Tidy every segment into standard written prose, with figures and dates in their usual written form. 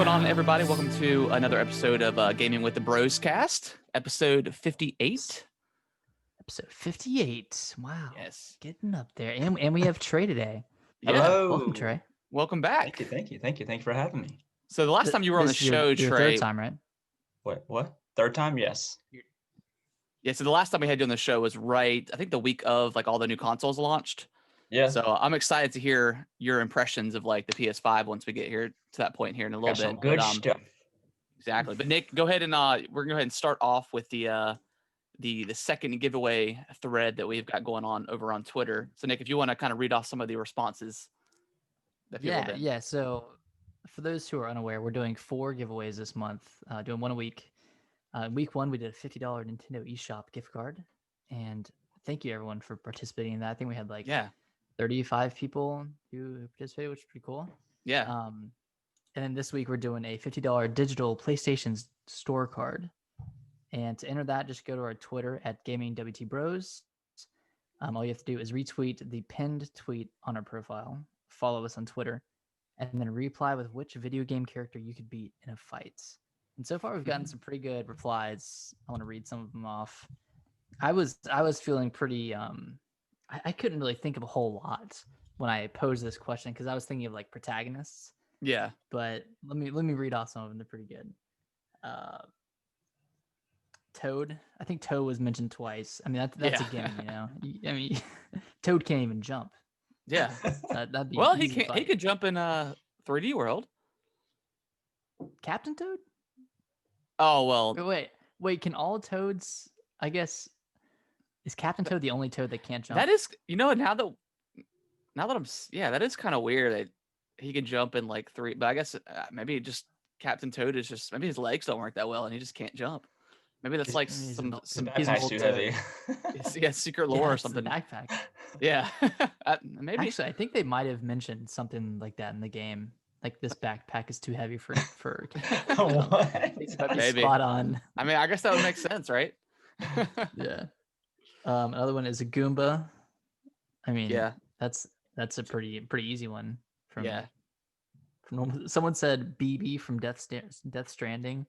going on, everybody? Welcome to another episode of Gaming with the Bros Cast, episode 58. Episode 58. Wow. Yes. Getting up there. And we have Trey today. Yeah. Hello. Welcome, Trey. Welcome back. Thank you for having me. So the last time you were on the This is your show, Trey. third time, right? What? Third time? Yes. Yeah, so the last time we had you on the show was I think the week of like all the new consoles launched. Yeah. So I'm excited to hear your impressions of like the PS5 once we get here to that point here in a little Got some bit. good stuff. Exactly. But Nick, go ahead and we're going to go ahead and start off with the second giveaway thread that we've got going on over on Twitter. So Nick, if you want to kind of read off some of the responses. Yeah. So for those who are unaware, we're doing 4 giveaways this month, doing one a week. Week 1, we did a $50 Nintendo eShop gift card. And thank you everyone for participating in that. I think we had 35 people who participated, which is pretty cool. Yeah. And then this week we're doing a $50 digital PlayStation store card. And to enter that, just go to our Twitter at GamingWTBros. All you have to do is retweet the pinned tweet on our profile, follow us on Twitter, and then reply with which video game character you could beat in a fight. And so far we've gotten some pretty good replies. I want to read some of them off. I was feeling pretty I couldn't really think of a whole lot when I posed this question because I was thinking of like protagonists. Yeah. But let me read off some of them. They're pretty good. Toad. I think Toad was mentioned twice. I mean, that's a gimme, you know. I mean, Toad can't even jump. Yeah. That'd be well, he easy can. He could jump in 3D world. Captain Toad? Oh well. Wait. Can all Toads? I guess is Captain Toad the only Toad that can't jump? That is, now that that is kind of weird that he can jump in like 3. But I guess maybe just Captain Toad is just maybe his legs don't work that well and he just can't jump. Maybe that's like some backpack's too heavy. Yeah, secret lore or it's the something. backpack. Yeah, maybe. Actually, I think they might have mentioned something like that in the game. Like this backpack is too heavy for. What? Maybe. Spot on. I mean, I guess that would make sense, right? Yeah. Another one is a Goomba. I mean, yeah, that's a pretty easy one. From someone said BB from Death Stranding.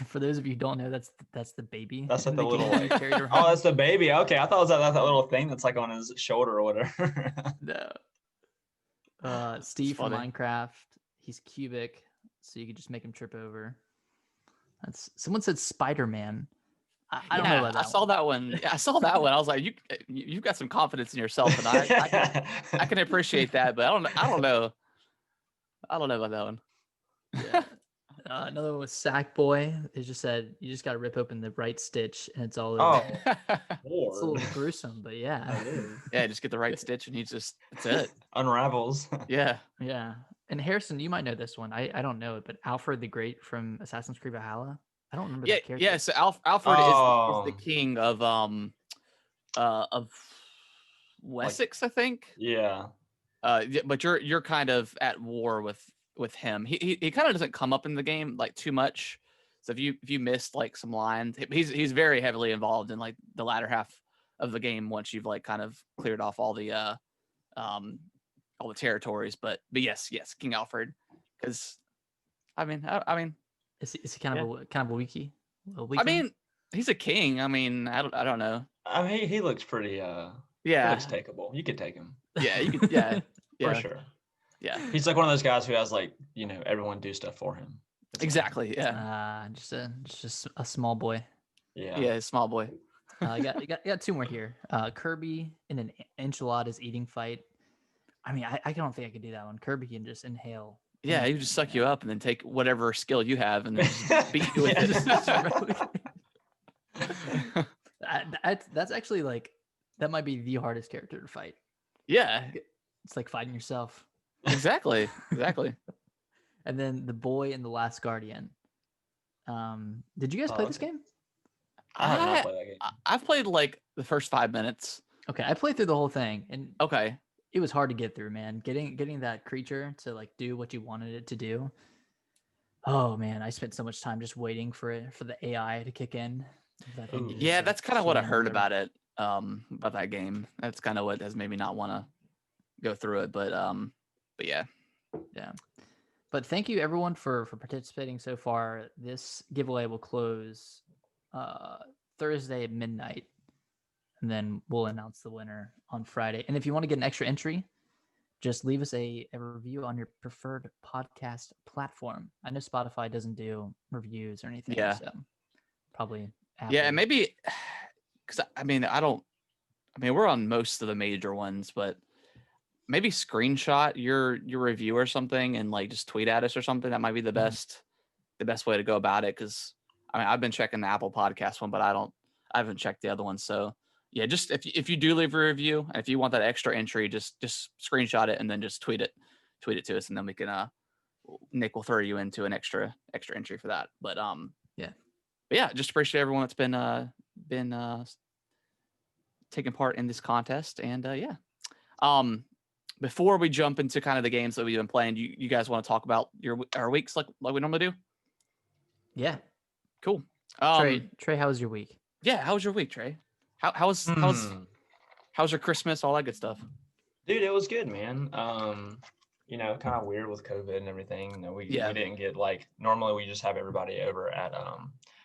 For those of you who don't know, that's the baby. That's like the little like, oh, that's the baby. Okay, I thought it was that little thing that's like on his shoulder or whatever. No. Steve from Minecraft. He's cubic, so you could just make him trip over. Someone said Spider-Man. I don't know about that. I saw that one. Yeah, I saw that one. I was like, you've got some confidence in yourself, and I can appreciate that, but I don't know. I don't know about that one. Yeah. Another one was Sackboy. It just said you just got to rip open the right stitch and it's all over. Oh, it's a little gruesome, but yeah. Yeah, just get the right stitch and that's it. Unravels. Yeah. Yeah. And Harrison, you might know this one. I don't know it, but Alfred the Great from Assassin's Creed Valhalla. I don't remember that character. Yeah, so Alfred is the king of Wessex, I think. Yeah. But you're kind of at war with him. He kind of doesn't come up in the game like too much. So if you missed like some lines, he's very heavily involved in like the latter half of the game once you've like kind of cleared off all the territories. But yes, King Alfred, because I mean is he kind of a wiki? I mean, he's a king. I mean, I don't know. I mean, he looks pretty. Yeah, he looks takeable. You could take him. Yeah, you could. Yeah, for sure. Yeah, he's like one of those guys who has like everyone do stuff for him. Exactly. Yeah. Just a small boy. Yeah, small boy. I got 2 more here. Kirby in an enchiladas eating fight. I mean, I don't think I could do that one. Kirby can just inhale. Yeah, he just suck you up and then take whatever skill you have and then just beat you with it. That's actually like that might be the hardest character to fight. Yeah, it's like fighting yourself. Exactly. And then the boy and the Last Guardian. Did you guys play this game? I have not played that game. I've played like the first 5 minutes. Okay, I played through the whole thing, and okay, it was hard to get through, man. Getting that creature to like do what you wanted it to do. Oh man, I spent so much time just waiting for the AI to kick in. Yeah, that's kind of what I heard about it. About that game. That's kind of what has made me not want to go through it. But yeah. But thank you everyone for participating so far. This giveaway will close Thursday at midnight, and then we'll announce the winner on Friday. And if you want to get an extra entry, just leave us a review on your preferred podcast platform. I know Spotify doesn't do reviews or anything, Yeah. so probably Apple. Yeah, and maybe because I mean we're on most of the major ones, but maybe screenshot your review or something and like just tweet at us or something. That might be the best way to go about it. Because I mean, I've been checking the Apple Podcast one, but I haven't checked the other one. So yeah, just if you do leave a review and if you want that extra entry, just screenshot it and then just tweet it to us, and then we can Nick will throw you into an extra entry for that. But yeah, just appreciate everyone that's been taking part in this contest. And before we jump into kind of the games that we've been playing, you guys want to talk about our weeks like we normally do? Yeah. Cool. Trey, how was your week? Yeah, how was your week, Trey? How's your Christmas, all that good stuff? Dude, it was good, man. Kind of weird with COVID and everything. We didn't get normally we just have everybody over at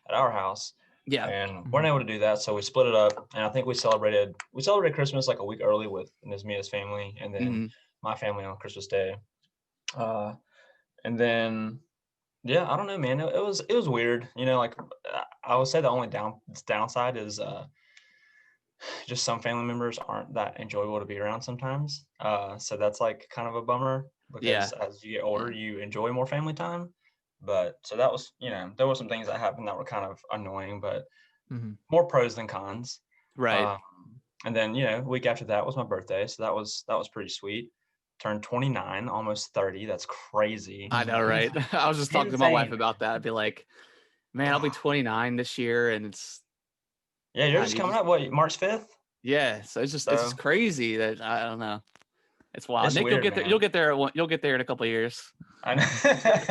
our house. Yeah. And weren't able to do that, so we split it up. And I think we celebrated Christmas like a week early with Nizmia's family, and then my family on Christmas Day. And then I don't know, man. It was weird. I would say the only downside is just some family members aren't that enjoyable to be around sometimes. So that's like kind of a bummer because as you get older, you enjoy more family time. But so that was, there were some things that happened that were kind of annoying, but more pros than cons. Right. And then, week after that was my birthday. So that was pretty sweet. Turned 29, almost 30. That's crazy. I know, right? I was just talking to my wife about that. I'd be like, man, I'll be 29 this year. And it's. Yeah, you're just coming up, what, March 5th? Yeah. So it's just crazy that I don't know. It's wild. It's Nick, weird, you'll get there. You'll get there in a couple of years. I know.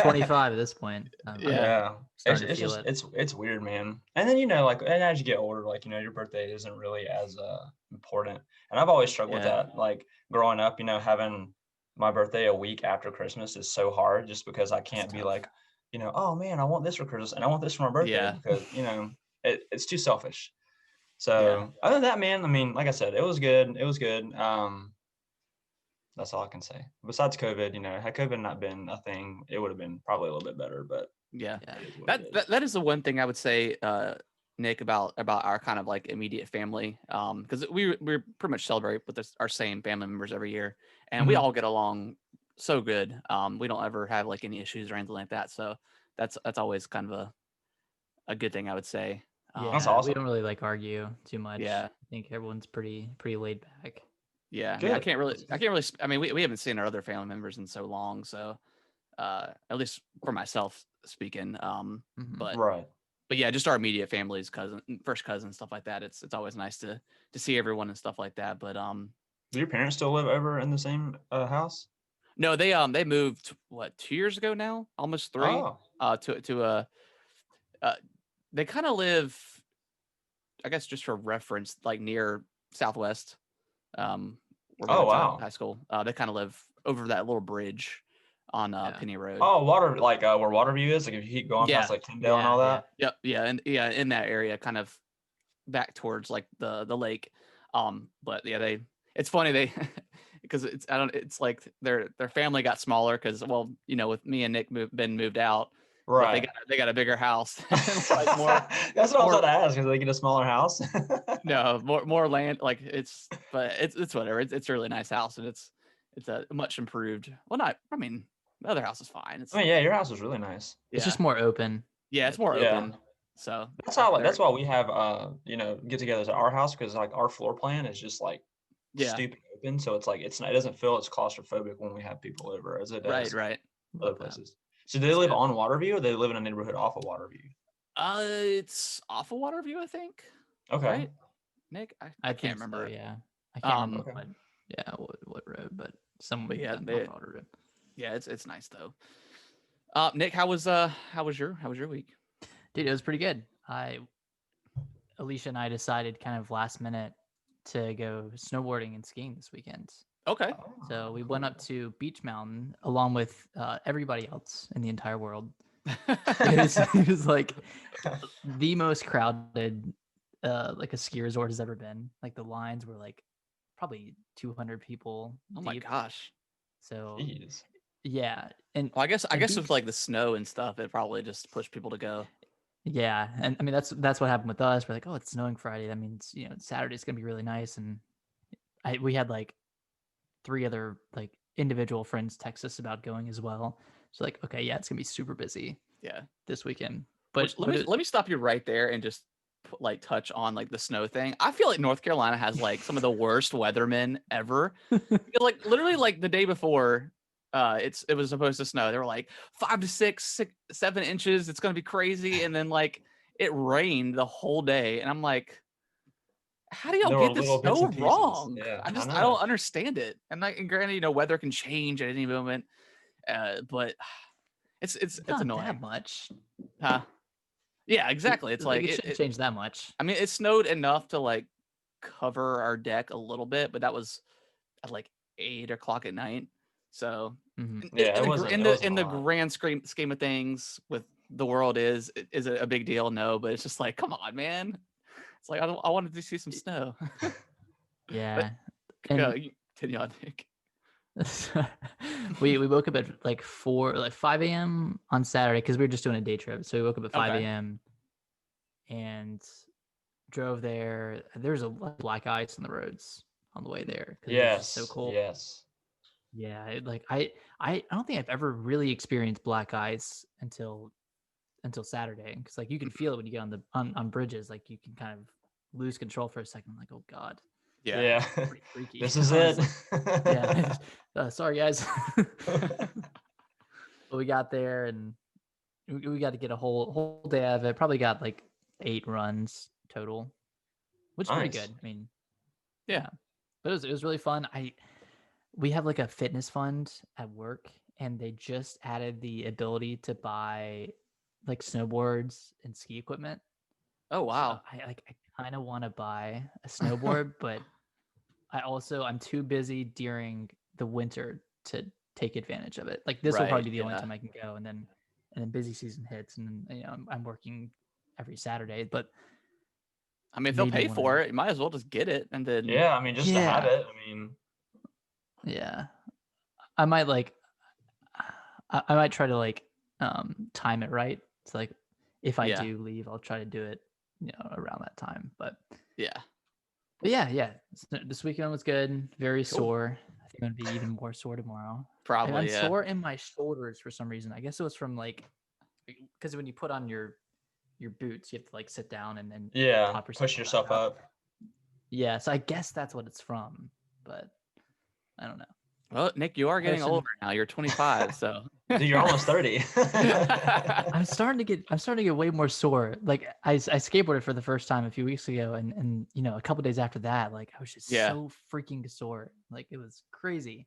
25 at this point. Yeah. It's weird, man. And then, and as you get older, your birthday isn't really as important. And I've always struggled with that. Like growing up, having my birthday a week after Christmas is so hard just because I can't be like, oh man, I want this for Christmas and I want this for my birthday because, it's too selfish. So other than that, man, I mean, like I said, it was good. That's all I can say. Besides COVID, had COVID not been a thing, it would have been probably a little bit better. But that is the one thing I would say, Nick, about our kind of like immediate family, because we pretty much celebrate with our same family members every year, and we all get along so good. We don't ever have like any issues or anything like that. So that's always kind of a good thing, I would say. That's awesome. We don't really like argue too much. Yeah. I think everyone's pretty laid back. Yeah, I can't really. I mean, we haven't seen our other family members in so long, so at least for myself speaking. But yeah, just our immediate families, first cousins, stuff like that. It's always nice to see everyone and stuff like that. But do your parents still live over in the same house? No, they moved 2 years ago now, almost 3. They kind of live, I guess, just for reference, like near Southwest. Wow. High school. They kind of live over that little bridge on Penny Road. Oh, where Waterview is. Like if you keep going past like Tyndale and all that. Yep. Yeah, and in that area, kind of back towards like the lake. But yeah, it's funny because it's like their family got smaller because with me and Nick been moved out. Right. They got a bigger house. Like more, that's what I was about to ask. Is they get a smaller house? No, more land. Like it's whatever. It's a really nice house, and it's a much improved. Well, the other house is fine. Your house is really nice. It's just more open. Yeah, it's more open. So that's why we have get-togethers at our house because like our floor plan is just like stupid open. So it's like it doesn't feel as claustrophobic when we have people over as it does other places. So do they live on Waterview or they live in a neighborhood off of Waterview? It's off of Waterview, I think. Okay. Right? Nick, I can't remember. So, yeah. I can't remember what road, but somewhere Waterview. Yeah, it's nice though. Nick, how was your week? Dude, it was pretty good. Alicia and I decided kind of last minute to go snowboarding and skiing this weekend. Okay. So we went up to Beach Mountain along with everybody else in the entire world. It was like the most crowded like a ski resort has ever been. Like the lines were like probably 200 people Oh my deep. gosh. So Jeez. yeah, and Well, I guess with beach, like the snow and stuff, it probably just pushed people to go. yeah, and I mean that's what happened with us. We're like, oh, it's snowing Friday. That means Saturday's gonna be really nice. And we had like 3 other like individual friends text us about going as well. So like, okay, yeah, it's gonna be super busy Yeah. this weekend. Which But let me stop you right there and just like touch on like the snow thing. I feel like North Carolina has like some of the worst weathermen ever. Because like literally like the day before it was supposed to snow. They were like 5 to 7 inches. It's gonna be crazy. And then like it rained the whole day. And I'm like, how do y'all There were get this little bits so and pieces. wrong? Yeah, I know. don't understand it. And like, and granted, weather can change at any moment. But it's not annoying. that much. Huh? Yeah, exactly. It's like it shouldn't change that much. I mean, it snowed enough to like cover our deck a little bit, but that was at like 8 o'clock at night. So Yeah, it wasn't a in the lot. grand scheme of things, with the world is it a big deal? No, but it's just like, come on, man. It's like I wanted to see some snow. Yeah, Go, and you continue on, Nick. we woke up at like 5 a.m. on Saturday because we were just doing a day trip. So we woke up at 5 Okay. a.m. and drove there. There's a lot of black ice on the roads on the way there because it was just so cold. Yes. Yeah, I don't think I've ever really experienced black ice until Saturday, because like you can feel it when you get on the on bridges. Like you can kind of lose control for a second. Like, oh god, Yeah. pretty freaky. This is it. Yeah. Sorry guys. But we got there and we got to get a whole day out of it. Probably got like 8 runs total, which is pretty Nice. good. I mean, Yeah. but it was really fun. We have like a fitness fund at work, and they just added the ability to buy like snowboards and ski equipment. Oh wow. So I kind of want to buy a snowboard, but I'm too busy during the winter to take advantage of it. Like this will probably Right. be the only Yeah. time I can go, and then busy season hits, and then I'm working every Saturday. But I mean, if they'll maybe pay one for of it, you might as well just get it and then. Yeah, I mean, just to have it. I mean, yeah, I might like I might try to like time it right. It's like if I Yeah. do leave, I'll try to do it around that time. But Yeah. yeah. This weekend was good. Very Cool. sore. I think I'm gonna be even more sore tomorrow. Probably. I'm Yeah. sore in my shoulders for some reason. I guess it was from like because when you put on your boots, you have to like sit down and then prop push yourself up. Yeah, so I guess that's what it's from, but I don't know. Well, Nick, you are getting older now. You're 25, so. Dude, you're almost 30. I'm starting to get way more sore. Like I skateboarded for the first time a few weeks ago, and a couple days after that, like I was just so freaking sore. Like it was crazy.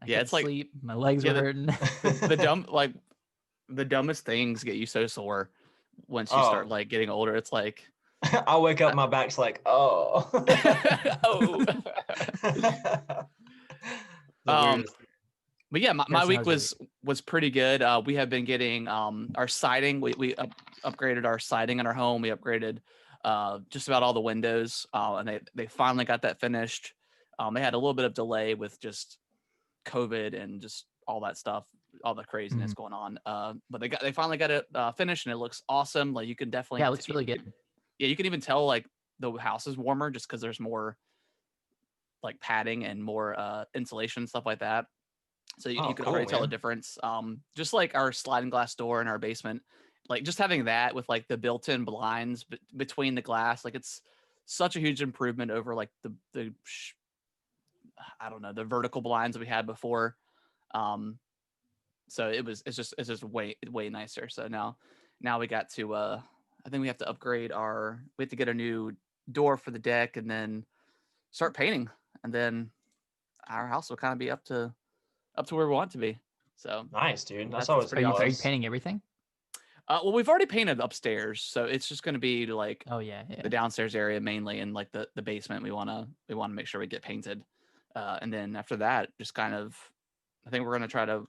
I couldn't it's like sleep. My legs were hurting. The dumbest things get you so sore once you start like getting older. It's like I'll wake up, my back's like, oh. oh. But yeah, my week was pretty good. We have been getting our siding. We upgraded our siding in our home. We upgraded just about all the windows, and they finally got that finished. They had a little bit of delay with just COVID and just all that stuff, all the craziness going on. But they finally got it finished, and it looks awesome. Like you can definitely it looks really good. Yeah, you can even tell like the house is warmer just because there's more like padding and more insulation and stuff like that. So you can already tell the difference. Just like our sliding glass door in our basement, like just having that with like the built-in blinds between the glass, like it's such a huge improvement over like the I don't know, the vertical blinds that we had before. So it's just way nicer. So now we got to I think we have to upgrade we have to get a new door for the deck and then start painting, and then our house will kind of be up to where we want it to be. So nice, dude. That's always pretty awesome. Are you painting everything? Well, we've already painted upstairs, so it's just going to be like the downstairs area mainly, and like the basement. We want to make sure we get painted. And then after that, just kind of, I think we're going to try to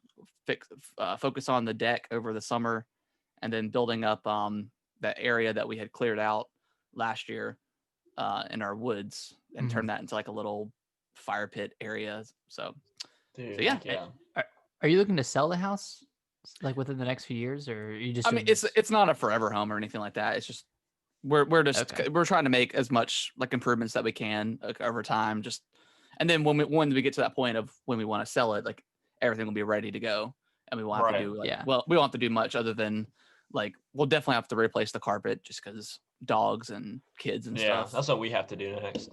focus on the deck over the summer, and then building up that area that we had cleared out last year in our woods, and turn that into like a little fire pit area. So yeah. Are you looking to sell the house like within the next few years, or are you just? I mean, it's not a forever home or anything like that. It's just we're just we're trying to make as much like improvements that we can over time. Just, and then when we get to that point of when we want to sell it, like everything will be ready to go, and we won't have to do well, we won't have to do much other than like we'll definitely have to replace the carpet just because dogs and kids and stuff. That's what we have to do next.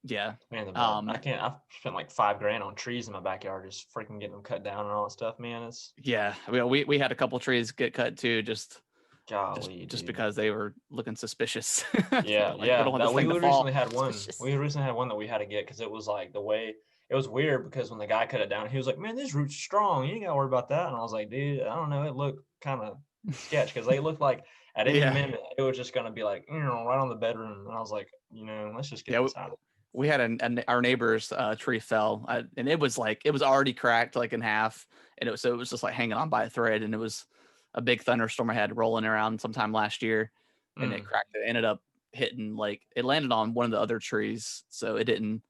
Yeah, man, I can't. I've spent like $5,000 on trees in my backyard, just freaking getting them cut down and all that stuff, man. It's we had a couple trees get cut too, just just because they were looking suspicious. Yeah, like, we recently had one. We recently had one that we had to get because it was like the way it was weird, because when the guy cut it down, he was like, "Man, this root's strong. You ain't gotta worry about that." And I was like, "Dude, I don't know. It looked kind of sketch because they looked like at any minute it was just gonna be like, right on the bedroom." And I was like, let's just get this out. We had our neighbor's tree fell, and it was already cracked like in half, and it was just like hanging on by a thread, and it was a big thunderstorm I had rolling around sometime last year, and it cracked. It ended up hitting, like, it landed on one of the other trees, so it didn't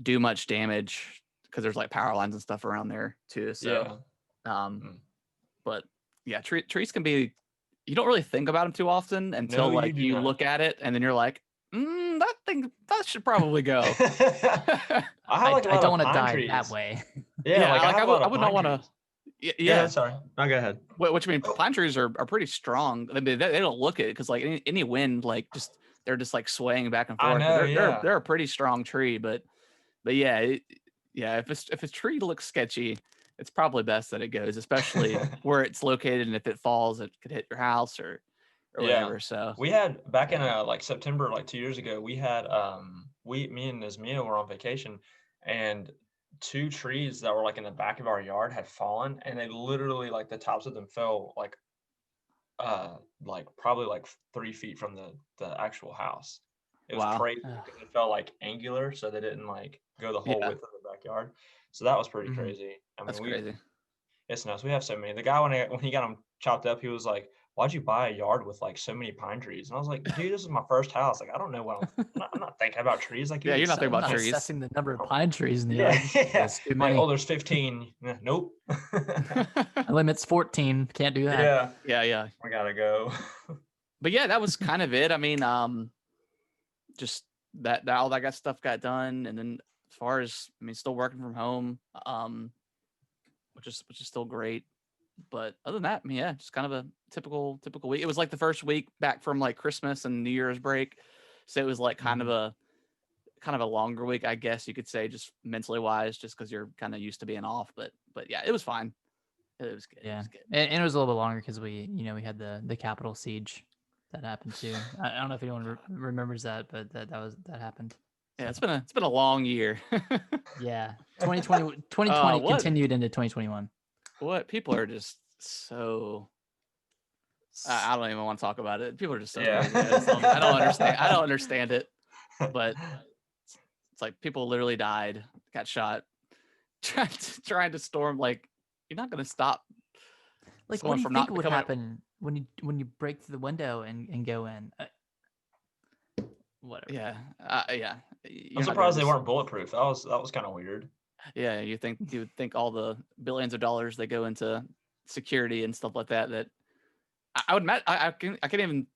do much damage because there's like power lines and stuff around there too. So, but yeah, trees can be, you don't really think about them too often until you look at it, and then you're like, that should probably go. I don't want to die that way. I would not want to. Yeah, sorry. No, go ahead. What you mean? Pine trees are pretty strong. I mean, they don't look it because like any wind, like they're just like swaying back and forth. They're a pretty strong tree, but yeah, if a tree looks sketchy, it's probably best that it goes, especially where it's located, and if it falls, it could hit your house or whatever. So we had back in like September, like 2 years ago, we had me and Ismia were on vacation, and 2 trees that were like in the back of our yard had fallen, and they literally, like, the tops of them fell like probably like 3 feet from the actual house. It was crazy because it felt like angular, so they didn't like go the whole width of the backyard. So that was pretty crazy. I mean, that's crazy. It's nuts. We have so many. The guy, when he got them chopped up, he was like, "Why'd you buy a yard with like so many pine trees?" And I was like, "Dude, this is my first house. Like, I don't know what I'm not thinking about trees. Like, you're not thinking about trees. Assessing the number of pine trees in the yard. Like, there's 15. Nope. Limit's 14. Can't do that. Yeah. We gotta go. But yeah, that was kind of it. I mean, just that all that stuff got done, and then as far as, I mean, still working from home, which is still great. But other than that, I mean, yeah, just kind of a typical week. It was like the first week back from like Christmas and New Year's break, so it was like kind of a longer week, I guess you could say, just mentally wise, just because you're kind of used to being off. But yeah, it was fine. It was good. Yeah, and it was a little bit longer because we had the Capitol siege that happened too. I don't know if anyone remembers that, but that happened. Yeah, it's been a long year. Yeah, 2020 continued into 2021. What, people are just so, I don't even want to talk about it. People are just so crazy. I don't understand it, but it's like people literally died, got shot, trying to storm. Like, you're not going to stop. Like, what do you think would happen when you break through the window and go in? Whatever. Yeah. I'm surprised they weren't bulletproof. That was kind of weird. Yeah, you would think all the billions of dollars that go into security and stuff like that I would imagine. I can't even.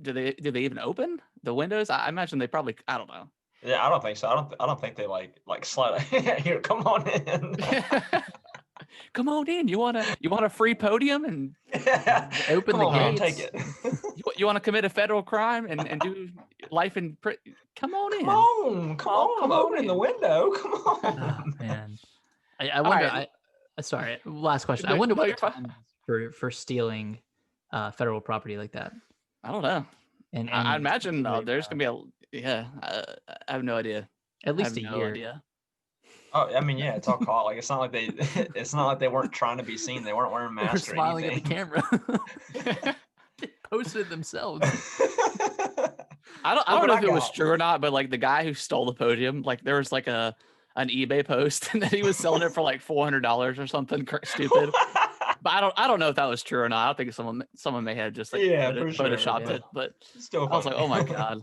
Do they even open the windows? I imagine they probably. I don't know. Yeah, I don't think so. I don't think they like slide. Here, come on in. Come on in. You want a free podium and open the gates? Take it. You want to commit a federal crime and do life in prison? Come on in. Come on. I'm opening the window. Come on. Oh, man. I wonder. Right. Sorry. Last question. I wonder what the time for stealing federal property like that. I don't know. And I imagine there's gonna be I have no idea. At least a year. No idea. Oh, I mean, yeah, it's all caught. Like, it's not like they weren't trying to be seen. They weren't wearing masks. They were smiling at the camera. They posted it themselves. I don't know if it was true or not, but like the guy who stole the podium, like there was like a an eBay post and that he was selling it for like $400 or something stupid. But I don't know if that was true or not. I think someone may have just like for sure, photoshopped it, but still I was like, funny. oh my god.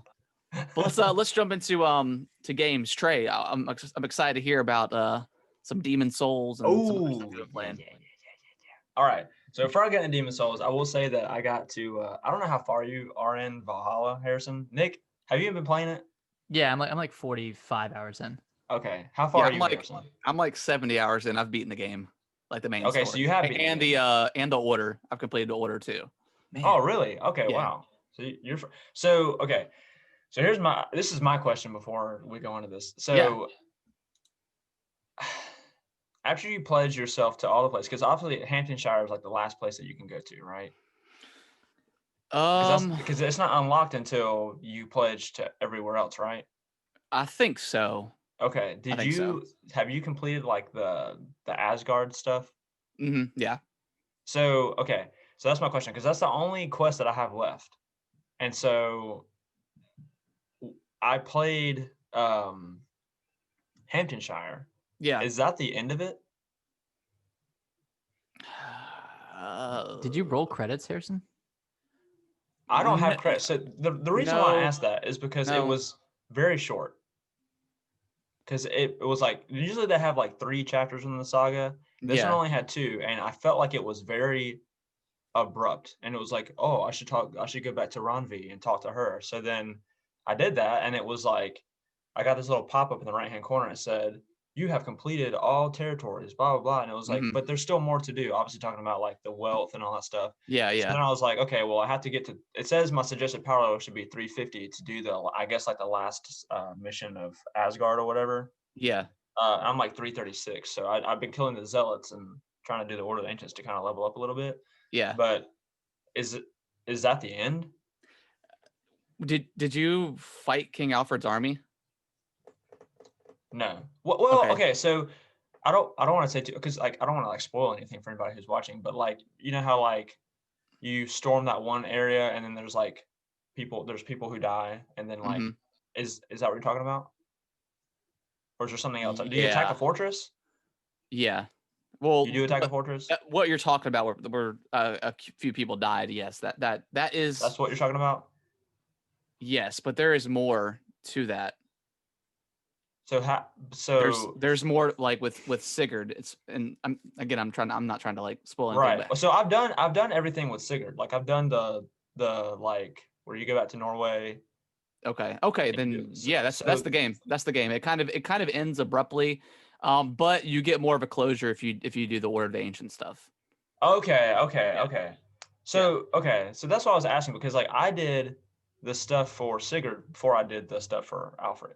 But let's jump into to games. Trey, I'm excited to hear about some Demon Souls and some other stuff you've been playing. All right. So before I get into Demon Souls, I will say that I got to I don't know how far you are in Valhalla, Harrison. Nick, have you even been playing it? Yeah, I'm like 45 hours in. Okay. How far are you, Harrison? I'm like 70 hours in. I've beaten the game, like the main story. So you have beaten and the order. I've completed the order too. Man. Oh, really? Okay, yeah. Wow. So okay. So this is my question before we go into this. So after you pledge yourself to all the places, because obviously Hamptonshire is like the last place that you can go to, right? Because it's not unlocked until you pledge to everywhere else, right? I think so. Okay. Have you completed like the Asgard stuff? Mm-hmm. Yeah. So okay. So that's my question, because that's the only quest that I have left. And so I played Hamptonshire. Yeah. Is that the end of it? Did you roll credits, Harrison? I don't have credits. So the reason why I asked that is because it was very short. Because it was like, usually they have like 3 chapters in the saga. This one only had 2, and I felt like it was very abrupt. And it was like, oh, I should go back to Ranvi and talk to her. So then I did that, and it was like, I got this little pop-up in the right-hand corner. And it said, you have completed all territories, blah, blah, blah. And it was like, but there's still more to do. Obviously talking about like the wealth and all that stuff. Yeah, yeah. So then I was like, okay, well, I have to get to, it says my suggested power level should be 350 to do I guess like the last mission of Asgard or whatever. Yeah. I'm like 336. So I've been killing the zealots and trying to do the Order of the Ancients to kind of level up a little bit. Yeah. But is that the end? Did you fight King Alfred's army? No. Well, okay. So I don't want to say too, because like I don't want to like spoil anything for anybody who's watching, but like, you know how like you storm that one area and then there's like people who die, and then like is that what you're talking about? Or is there something else? Do you attack a fortress? Yeah. Well, you do attack a fortress? What you're talking about where a few people died, yes. That is. That's what you're talking about? Yes, but there is more to that. So there's more like with Sigurd. I'm not trying to like spoil anything. Right. So I've done everything with Sigurd. Like I've done the like where you go back to Norway. Okay. Then that's the game. That's the game. It kind of ends abruptly, but you get more of a closure if you do the Order of the Ancient stuff. Okay. So so that's what I was asking, because like I did the stuff for Sigurd before I did the stuff for Alfred.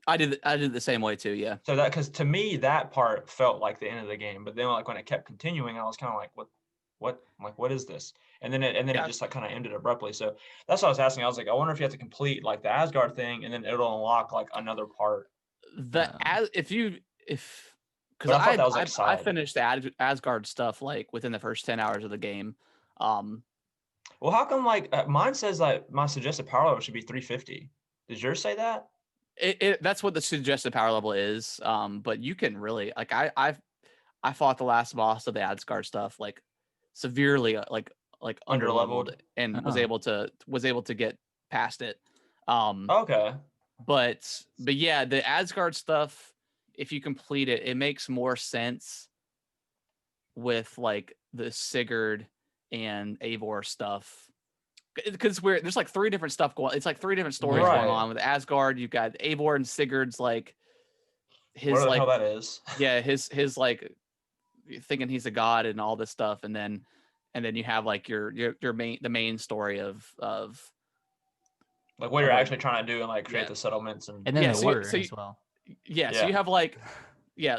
I did the same way too, yeah. So that, because to me that part felt like the end of the game, but then like when it kept continuing, I was kind of like, what is this? And then it just like kind of ended abruptly. So that's what I was asking. I was like, I wonder if you have to complete like the Asgard thing, and then it'll unlock like another part. Because I finished the Asgard stuff like within the first 10 hours of the game. Well, how come like mine says like my suggested power level should be 350? Did yours say that? That's what the suggested power level is. But you can really like I fought the last boss of the Asgard stuff like severely like underleveled and was able to get past it. Okay. But yeah, the Asgard stuff, if you complete it, it makes more sense with like the Sigurd and Eivor stuff. Because there's like 3 different stuff going. It's like 3 different stories going on with Asgard. You've got Eivor and Sigurd's like his what the like hell that is. Yeah, his like thinking he's a god and all this stuff, and then you have like the main story of like what you're actually trying to do and like create the settlements and then the order as well. Yeah, so you have like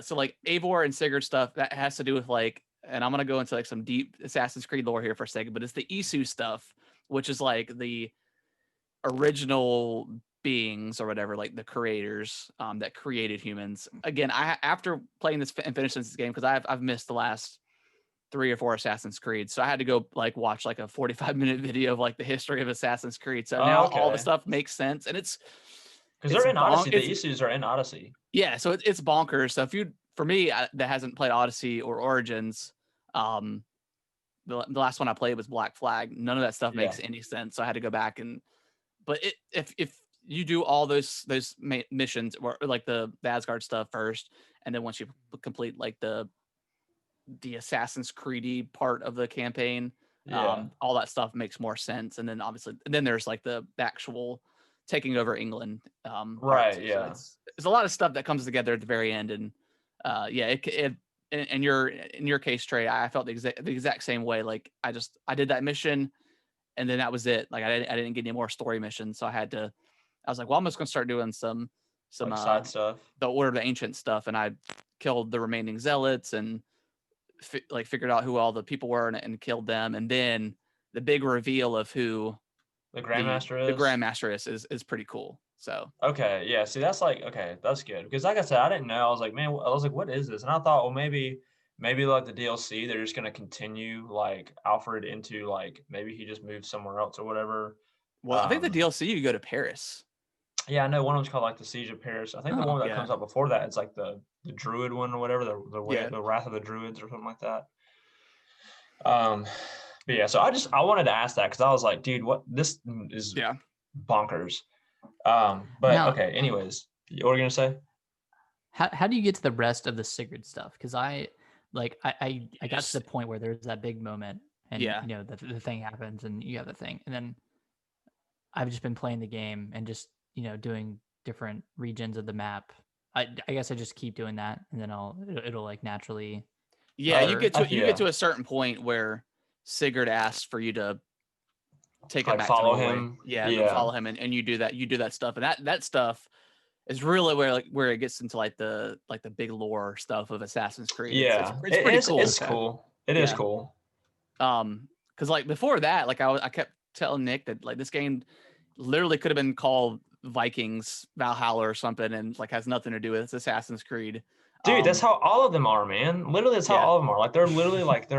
so like Eivor and Sigurd stuff that has to do with like, and I'm gonna go into like some deep Assassin's Creed lore here for a second, but it's the Isu stuff, which is like the original beings or whatever, like the creators that created humans. Again, after playing this and finishing this game, because I've missed the last 3 or 4 Assassin's Creed, so I had to go like watch like a 45-minute video of like the history of Assassin's Creed. So now all the stuff makes sense, and it's Because they're in Odyssey. The it's issues are in Odyssey. yeah, so it's bonkers. So for me that hasn't played Odyssey or Origins, the last one I played was Black Flag. None of that stuff makes any sense. So I had to go back but if you do all those missions or like the Asgard stuff first, and then once you complete like the Assassin's Creed part of the campaign, all that stuff makes more sense. And then obviously, then there's like the actual taking over England. Right. So Yeah. there's a lot of stuff that comes together at the very end, and in your case, Trey, I felt the exact same way. Like I did that mission, and then that was it. Like I didn't get any more story missions, so I was like, well, I'm just gonna start doing some like side stuff, the Order of the Ancient stuff, and I killed the remaining zealots and figured out who all the people were and killed them, and then the big reveal of who the Grandmaster is. The Grandmaster is pretty cool. So okay, yeah. See, that's like that's good because like I said, I didn't know. I was like, man, I was like, what is this? And I thought, well, maybe like the DLC, they're just gonna continue like Alfred into like maybe he just moved somewhere else or whatever. Well, I think the DLC you go to Paris. Yeah, I know one of them's called like the Siege of Paris. I think the one that comes out before that, it's like the Druid one or whatever, the Wrath of the Druids or something like that. But yeah, so I wanted to ask that because I was like, dude, what this is bonkers. But now, okay, anyways, what were you gonna say? How do you get to the rest of the Sigurd stuff? Because I got to the point where there's that big moment and you know the thing happens and you have the thing, and then I've just been playing the game and just doing different regions of the map. I guess I just keep doing that, and then it'll like naturally. Yeah, you get to a certain point where Sigurd asks for you to take him back follow to Norway. him. Follow him, and you do that stuff, and that stuff is really where it gets into like the big lore stuff of Assassin's Creed. Yeah, it's pretty cool. It's cool. It is cool. Because like before that, like I kept telling Nick that like this game literally could have been called Vikings Valhalla or something, and like has nothing to do with Assassin's Creed. Dude, that's how all of them are, man. Literally, that's how all of them are. Like they're literally like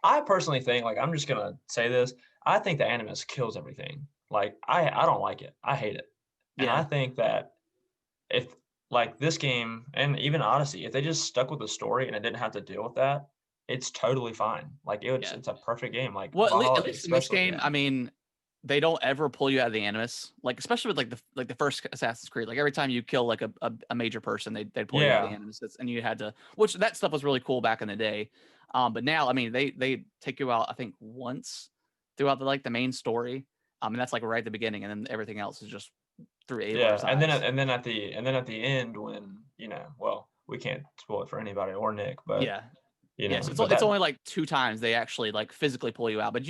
I personally think, like, I'm just gonna say this. I think the Animus kills everything. Like I don't like it. I hate it. And I think that if like this game and even Odyssey, if they just stuck with the story and it didn't have to deal with that, it's totally fine. Like it's a perfect game. Like at least in this game, I mean, they don't ever pull you out of the Animus, like especially with like the first Assassin's Creed. Like every time you kill like a major person, they'd pull you out of the Animus, and you had to. Which that stuff was really cool back in the day, but now I mean they take you out I think once throughout the main story, and that's like right at the beginning, and then everything else is just through Aloy's eyes. and then at the end when well, we can't spoil it for anybody or Nick, but so it's only like 2 times they actually like physically pull you out, but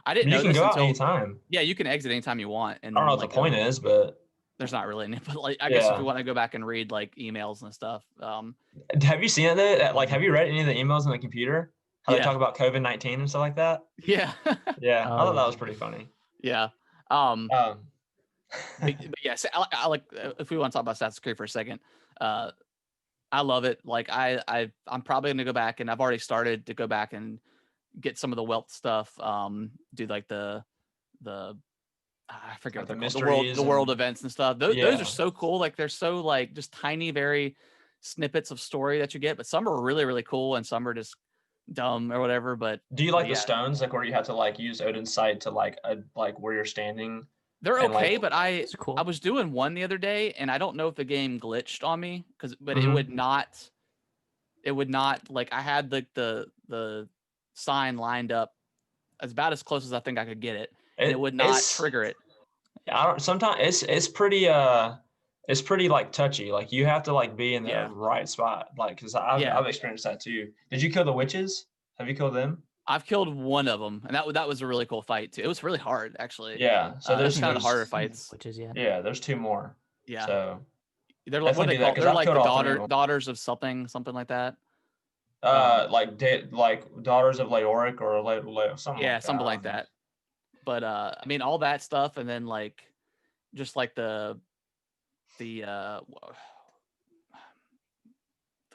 I didn't know you can go out anytime. Yeah, you can exit anytime you want. And I don't know what the point is, but there's not really any. But like I guess if you want to go back and read like emails and stuff. Have you seen it? Like, have you read any of the emails on the computer? How they talk about COVID-19 and stuff like that? Yeah. Yeah, I thought that was pretty funny. Yeah. But yes, I like if we want to talk about Assassin's Creed for a second. I love it. Like I'm probably gonna go back, and I've already started to go back and get some of the wealth stuff. Do like the I forget like the world events and stuff. Those are so cool. Like they're so like just tiny, very snippets of story that you get. But some are really really cool, and some are just dumb or whatever. But do you like the stones, like where you have to like use Odin's sight to like where you're standing? They're okay, but I was doing one the other day, and I don't know if the game glitched on me but it would not like I had like the sign lined up about as close as I think I could get it, and it would not trigger it. Sometimes it's pretty like touchy. Like you have to like be in the right spot. Like because I've experienced that too. Did you kill the witches? Have you killed them? I've killed one of them, and that was a really cool fight too. It was really hard, actually. Yeah, so there's kind of the harder fights. Which is there's 2 more. Yeah. So they're like what they call. They're like the daughters of something like that. Like daughters of Leoric or something. Yeah, something like that. But I mean, all that stuff, and then like, just like the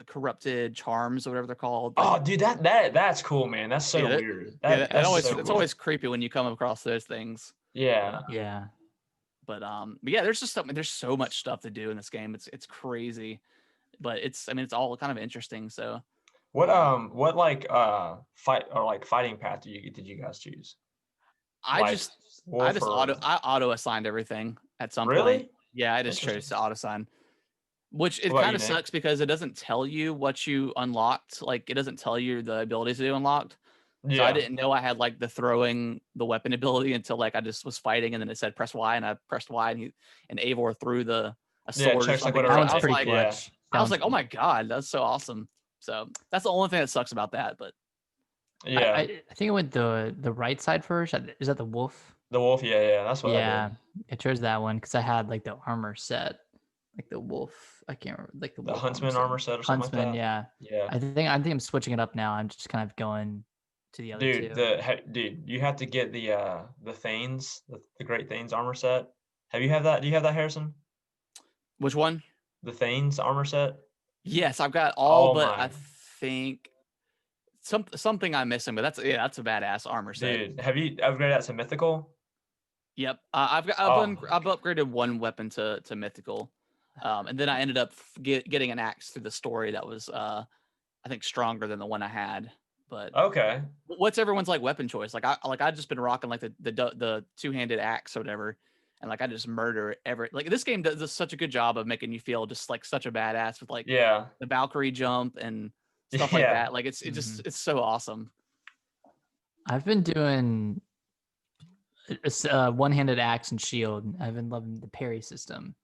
corrupted charms or whatever they're called. Oh, dude, that's cool, man. That's so weird. It's always creepy when you come across those things. Yeah. Yeah. But yeah, there's just something. There's so much stuff to do in this game. It's crazy, but it's it's all kind of interesting. So What like fighting path did you guys choose? I Like just wolf or I auto assigned everything at some point. really? Yeah, I just chose Interesting. to auto assign, which it What about kind you, of Nick? sucks because it doesn't tell you what you unlocked. Like it doesn't tell you the abilities you unlocked. So I Yeah. didn't know I had like the throwing the weapon ability until like I just was fighting and then it said press Y and I pressed Y and Eivor threw a Yeah, it sword or checks like something. whatever. That one's pretty Yeah. clutch. I That was one's like, oh my god, that's so awesome. So that's the only thing that sucks about that. But Yeah. I think I went the right side first. Is that the wolf? The wolf, yeah, that's what I Yeah, did. I chose that one because I had like the armor set, like the wolf. I can't remember, like the The wolf huntsman set. armor set or something like Huntsman, that. yeah. Yeah. I think I'm switching it up now. I'm just kind of going to the other Dude, two. dude, you have to get the Thanes, the Great Thanes armor set. You have that? Do you have that, Harrison? which one? The Thanes armor set? Yes, I've got all, Oh but I my think something I'm missing. But that's a badass armor set. dude, have you upgraded that to mythical? Yep, Oh, I've upgraded one weapon to mythical, and then I ended up getting an axe through the story that was I think stronger than the one I had. But okay. what's everyone's like weapon choice? I just been rocking like the two-handed axe or whatever, and like I just murder every like this game does such a good job of making you feel just like such a badass with like Yeah. the Valkyrie jump and stuff like Yeah. that. Like Mhm. it's so awesome. I've been doing one-handed axe and shield. I've been loving the parry system,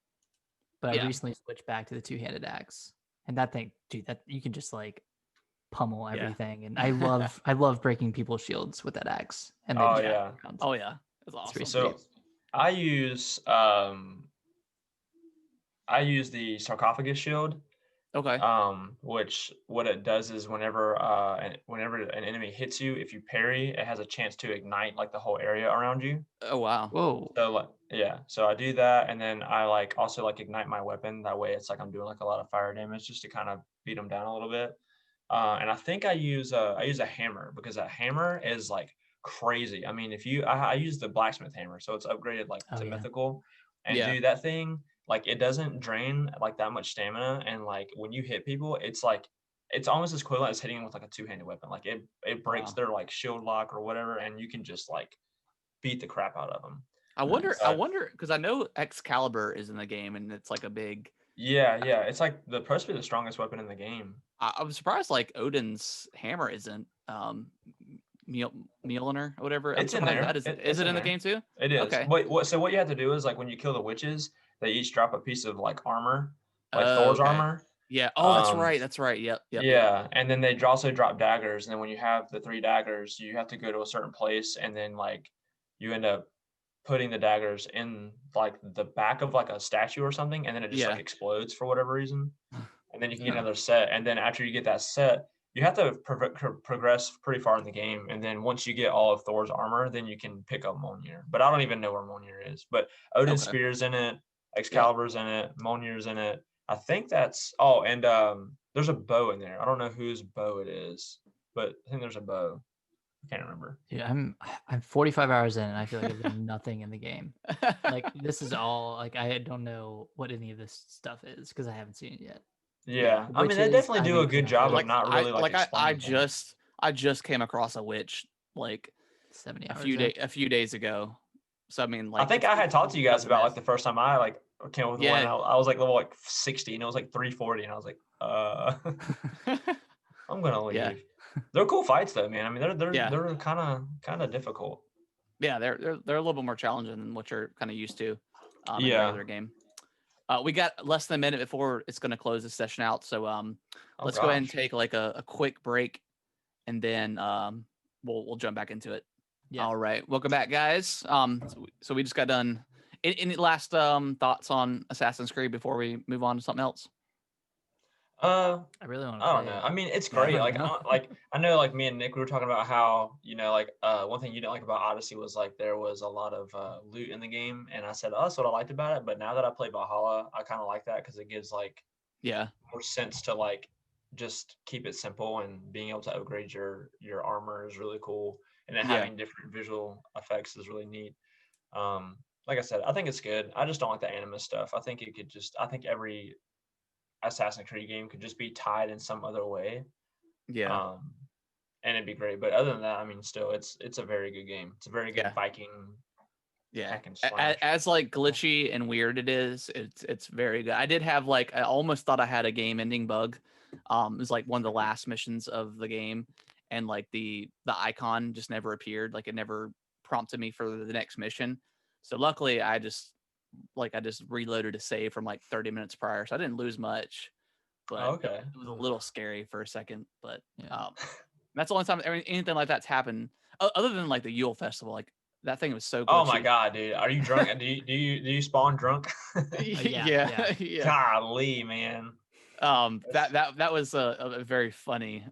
but I Yeah, recently switched back to the two-handed axe, and that thing, dude, that you can just like pummel yeah. everything. And I love breaking people's shields with that axe, and they Oh just yeah. around. Oh yeah, it's It's pretty awesome. So sweet. I use the sarcophagus shield. Okay. Which what it does is whenever an enemy hits you, if you parry, it has a chance to ignite like the whole area around you. Oh wow. Whoa. So like yeah, so I do that, and then I like also like ignite my weapon. That way, it's like I'm doing like a lot of fire damage just to kind of beat them down a little bit. And I think I use a hammer because that hammer is like crazy. I mean, if you I use the blacksmith hammer, so it's upgraded like Oh to yeah. mythical, and Yeah. dude, that thing like it doesn't drain like that much stamina, and like when you hit people, it's almost as equivalent as hitting them with like a two-handed weapon. Like it breaks Wow. their like shield lock or whatever, and you can just like beat the crap out of them. Nice. I But wonder because I know Excalibur is in the game and it's like a big. yeah, it's like supposed to be the strongest weapon in the game. I was surprised like Odin's hammer isn't Mjolnir or whatever. I'm It's in surprised there. that is It's it in in the there. game too? It is. Okay. So what you have to do is like when you kill the witches, they each drop a piece of like armor, like Oh, Thor's okay. armor. Yeah. Oh, that's Um, right. That's right. Yep. yeah, and then they also drop daggers. And then when you have the three daggers, you have to go to a certain place, and then like you end up putting the daggers in like the back of like a statue or something, and then it just like Yeah. explodes for whatever reason. And then you can get Huh. another set. And then after you get that set, you have to progress pretty far in the game. And then once you get all of Thor's armor, then you can pick up Mjolnir. But I don't even know where Mjolnir is. But Odin's Okay. Spear's in it, Yep. Excalibur's in it, Mjolnir's in it. I think and there's a bow in there. I don't know whose bow it is, but I think there's a bow. I can't remember. Dude, I'm 45 hours in, and I feel like I've done nothing in the game. Like this is all like I don't know what any of this stuff is because I haven't seen it yet. Yeah, I mean they Witches, definitely I do a haven't good come job through of like not really like explaining things. I just came across a witch like 70 hours in. a few days ago. So I mean I like think I had talked to you guys nothing about bad. like the first time I like came up with one. Yeah. I was like level like 60, and it was like 340, and I was like, I'm gonna Yeah. leave. They're cool fights though, man. I mean, Yeah. they're kind of difficult. Yeah, they're a little bit more challenging than what you're kind of used to in a Yeah. regular game. We got less than a minute before it's going to close this session out, so Oh let's go ahead and gosh. take like a quick break, and then we'll jump back into it. Yeah. All right, welcome back, guys. So we just got done. Any last thoughts on Assassin's Creed before we move on to something else? I really want to I don't play know. it. I mean, it's but I great. don't know. Like I know, like me and Nick, we were talking about how like one thing you didn't like about Odyssey was like there was a lot of loot in the game, and I said, oh, that's what I liked about it. But now that I play Valhalla, I kind of like that because it gives like Yeah, more sense to like just keep it simple, and being able to upgrade your armor is really cool, and then yeah, having different visual effects is really neat. like I said, I think it's good. I just don't like the anime stuff. I think I think every Assassin's Creed game could just be tied in some other way. Yeah. Um, and it'd be great. But other than that, I mean, still, it's a very good game. It's a very good Yeah. Viking Yeah. hack and slash. As like glitchy and weird it is, it's very good. I did have like I almost thought I had a game ending bug. It was like one of the last missions of the game, and like the icon just never appeared. Like it never prompted me for the next mission. So luckily I just reloaded a save from like 30 minutes prior, so I didn't lose much. Oh, But okay. it was a little scary for a second. But Yeah. that's the only time anything like that's happened. Other than like the Yule Festival, like that thing was so Oh my glitchy. God, dude. Are you drunk? Do you spawn drunk? Yeah, yeah. Golly, man. That was a very funny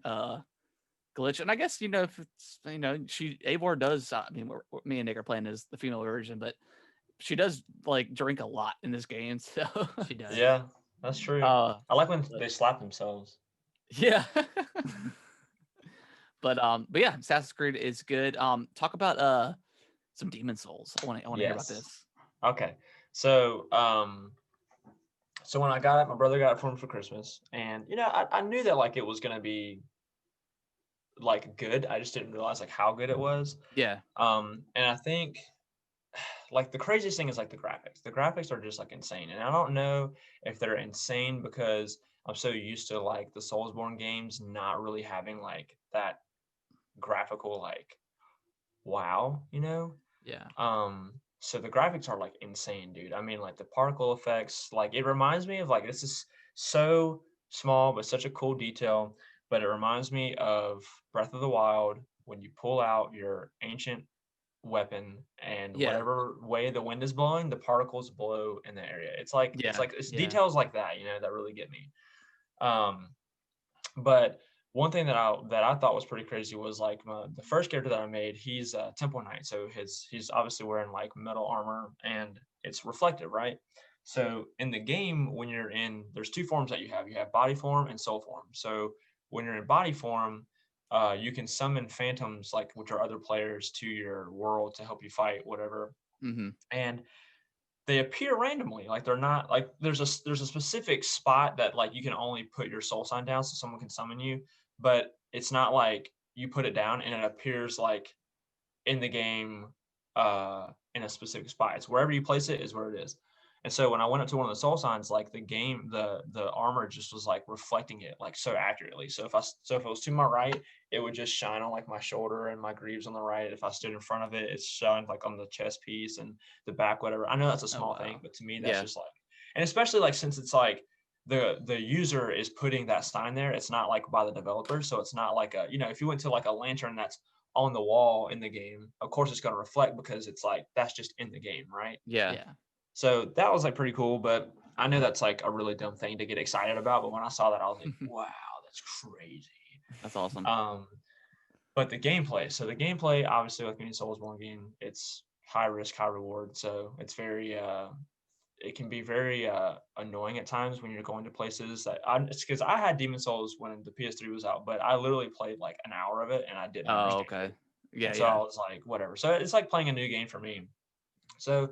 glitch, and I guess if it's Eivor does. I mean, me and Nick are playing as the female version, but she does like drink a lot in this game, so She does. Yeah, that's true. uh, I like when but, they slap themselves. yeah. But yeah, Assassin's Creed is good. Talk about some Demon Souls. I want to hear about Yes. this. Okay. So so when I got it, my brother got it for me for Christmas, and I knew that like it was gonna be like good. I just didn't realize like how good it was. Yeah, And I think like the craziest thing is like the graphics. The graphics are just like insane, and I don't know if they're insane because I'm so used to like the Soulsborne games not really having like that graphical like wow, Yeah. So the graphics are like insane, dude. I mean, like the particle effects, like it reminds me of like this is so small but such a cool detail, but it reminds me of Breath of the Wild when you pull out your ancient weapon and yeah, whatever way the wind is blowing, the particles blow in the area. It's Yeah. details like that, that really get me. Um, but one thing that I thought was pretty crazy was like the first character that I made. He's a Temple Knight, so he's obviously wearing like metal armor and it's reflective, right? So in the game, when you're in, there's two forms that you have. You have body form and soul form. So when you're in body form, you can summon phantoms, like which are other players, to your world to help you fight whatever. mm-hmm. And they appear randomly. Like they're not like there's a specific spot that like you can only put your soul sign down so someone can summon you, but it's not like you put it down and it appears like in the game in a specific spot. It's wherever you place it is where it is. And so when I went up to one of the soul signs, like the game, the armor just was like reflecting it like so accurately. So if it was to my right, it would just shine on like my shoulder and my greaves on the right. If I stood in front of it, it shined like on the chest piece and the back, whatever. I know that's a Oh small thing, wow. but to me that's Yeah, just like, and especially like since it's like the user is putting that sign there, it's not like by the developer. So it's not like if you went to like a lantern that's on the wall in the game, of course it's going to reflect because it's like that's just in the game, right? yeah. Yeah. So that was like pretty cool, but I know that's like a really dumb thing to get excited about. But when I saw that, I was like, wow, that's crazy. That's awesome. Um, but the gameplay, so the gameplay, obviously, like any Soulsborne game, it's high risk, high reward. So it's very, it can be very annoying at times when you're going to places it's because I had Demon Souls when the PS3 was out, but I literally played like an hour of it and I didn't Oh, understand okay. it. Yeah, And so I yeah. was like, whatever. So it's like playing a new game for me. So,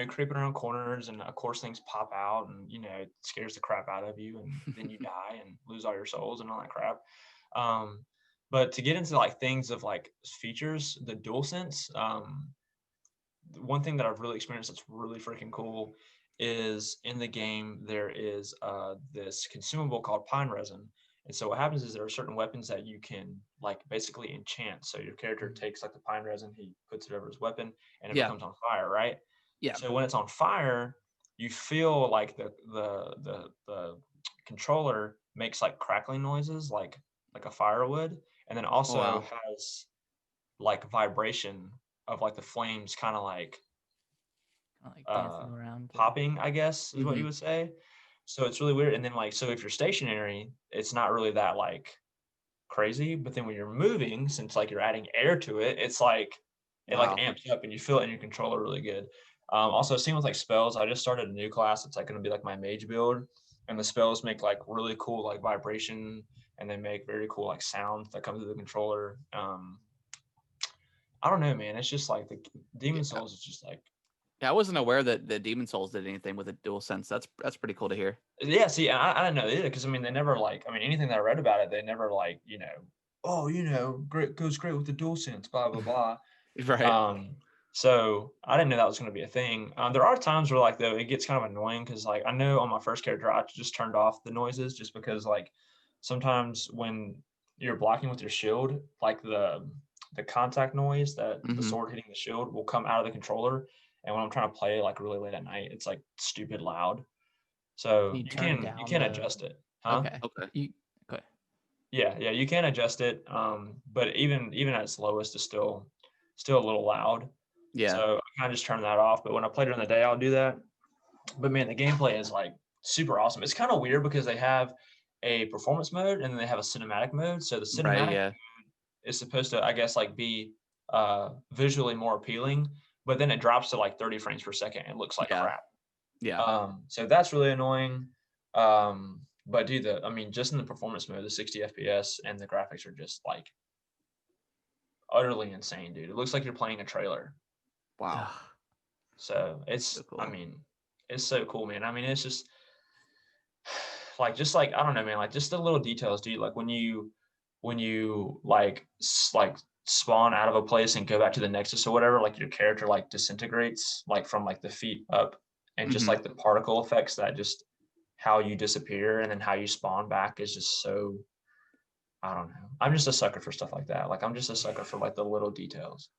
creeping around corners and of course things pop out and, it scares the crap out of you and then you die and lose all your souls and all that crap. Um, but to get into like things of like features, the DualSense, one thing that I've really experienced that's really freaking cool is in the game there is this consumable called pine resin. And so what happens is there are certain weapons that you can like basically enchant. So your character takes like the pine resin, he puts it over his weapon, and it Yeah, becomes on fire, right? yeah. So when it's on fire, you feel like the controller makes like crackling noises, like a firewood, and then Oh, also wow. has like vibration of like the flames kind of like Kinda like dancing around. popping, I guess is what Mm-hmm. you would say. So it's really weird. And then like, so if you're stationary, it's not really that like crazy. But then when you're moving, since like you're adding air to it, it's like it like Wow. amps up and you feel it in your controller really good. Also, same with like spells. I just started a new class. It's like going to be like my mage build, and the spells make like really cool like vibration, and they make very cool like sound that comes through the controller. I don't know, man. It's just like the Yeah. Demon Souls is just like Yeah, I wasn't aware that the Demon Souls did anything with a DualSense. That's pretty cool to hear. Yeah, see, I didn't know either because I mean they never like anything that I read about it, they never like oh great goes great with the DualSense, blah blah blah. Right. So I didn't know that was going to be a thing. There are times where like though it gets kind of annoying because like I know on my first character I just turned off the noises just because like sometimes when you're blocking with your shield, like the contact noise that the sword hitting the shield will come out of the controller, and when I'm trying to play like really late at night, it's like stupid loud. So You you turn can down adjust it, huh? Okay. Okay. Okay. Yeah, you can adjust it. But even at its lowest, it's still a little loud. Yeah. So I kind of just turn that off. But when I play during the day, I'll do that. But man, the gameplay is like super awesome. It's kind of weird because they have a performance mode and then they have a cinematic mode. So the Right. cinematic Yeah. is supposed to, I guess, like be visually more appealing, but then it drops to like 30 frames per second. It looks like Yeah. crap. Yeah. So that's really annoying. But dude, I mean, just in the performance mode, the 60 FPS and the graphics are just like utterly insane, dude. It looks like you're playing a trailer. Wow. So it's, So cool. I mean, it's so cool, man. I mean, it's just like, I don't know, man, like just the little details, dude. Like when you like spawn out of a place and go back to the Nexus or whatever, like your character like disintegrates like from like the feet up, and just like the particle effects that just how you disappear and then how you spawn back is just so, I don't know. I'm just a sucker for stuff like that. Like I'm just a sucker for like the little details.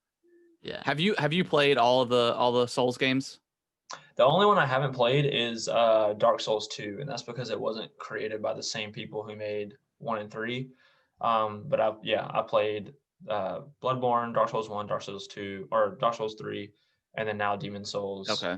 Yeah. Have you played all the Souls games? The only one I haven't played is Dark Souls 2, and that's because it wasn't created by the same people who made 1 and 3. But I played Bloodborne, Dark Souls 1, Dark Souls 2, or Dark Souls 3, and then now Demon Souls. Okay.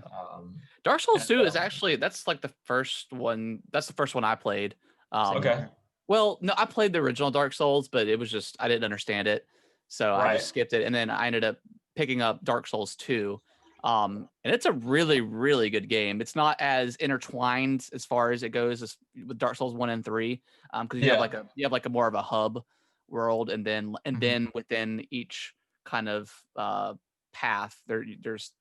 Dark Souls and, 2 is actually that's like the first one. That's the first one I played. okay. Well, no, I played the original Dark Souls, but it was just I didn't understand it, so I Right. just skipped it. And then I ended up picking up Dark Souls 2. And it's a really, really good game. It's not as intertwined as far as it goes as with Dark Souls 1 and 3, because you have like a more of a hub world, and then within each kind of path there's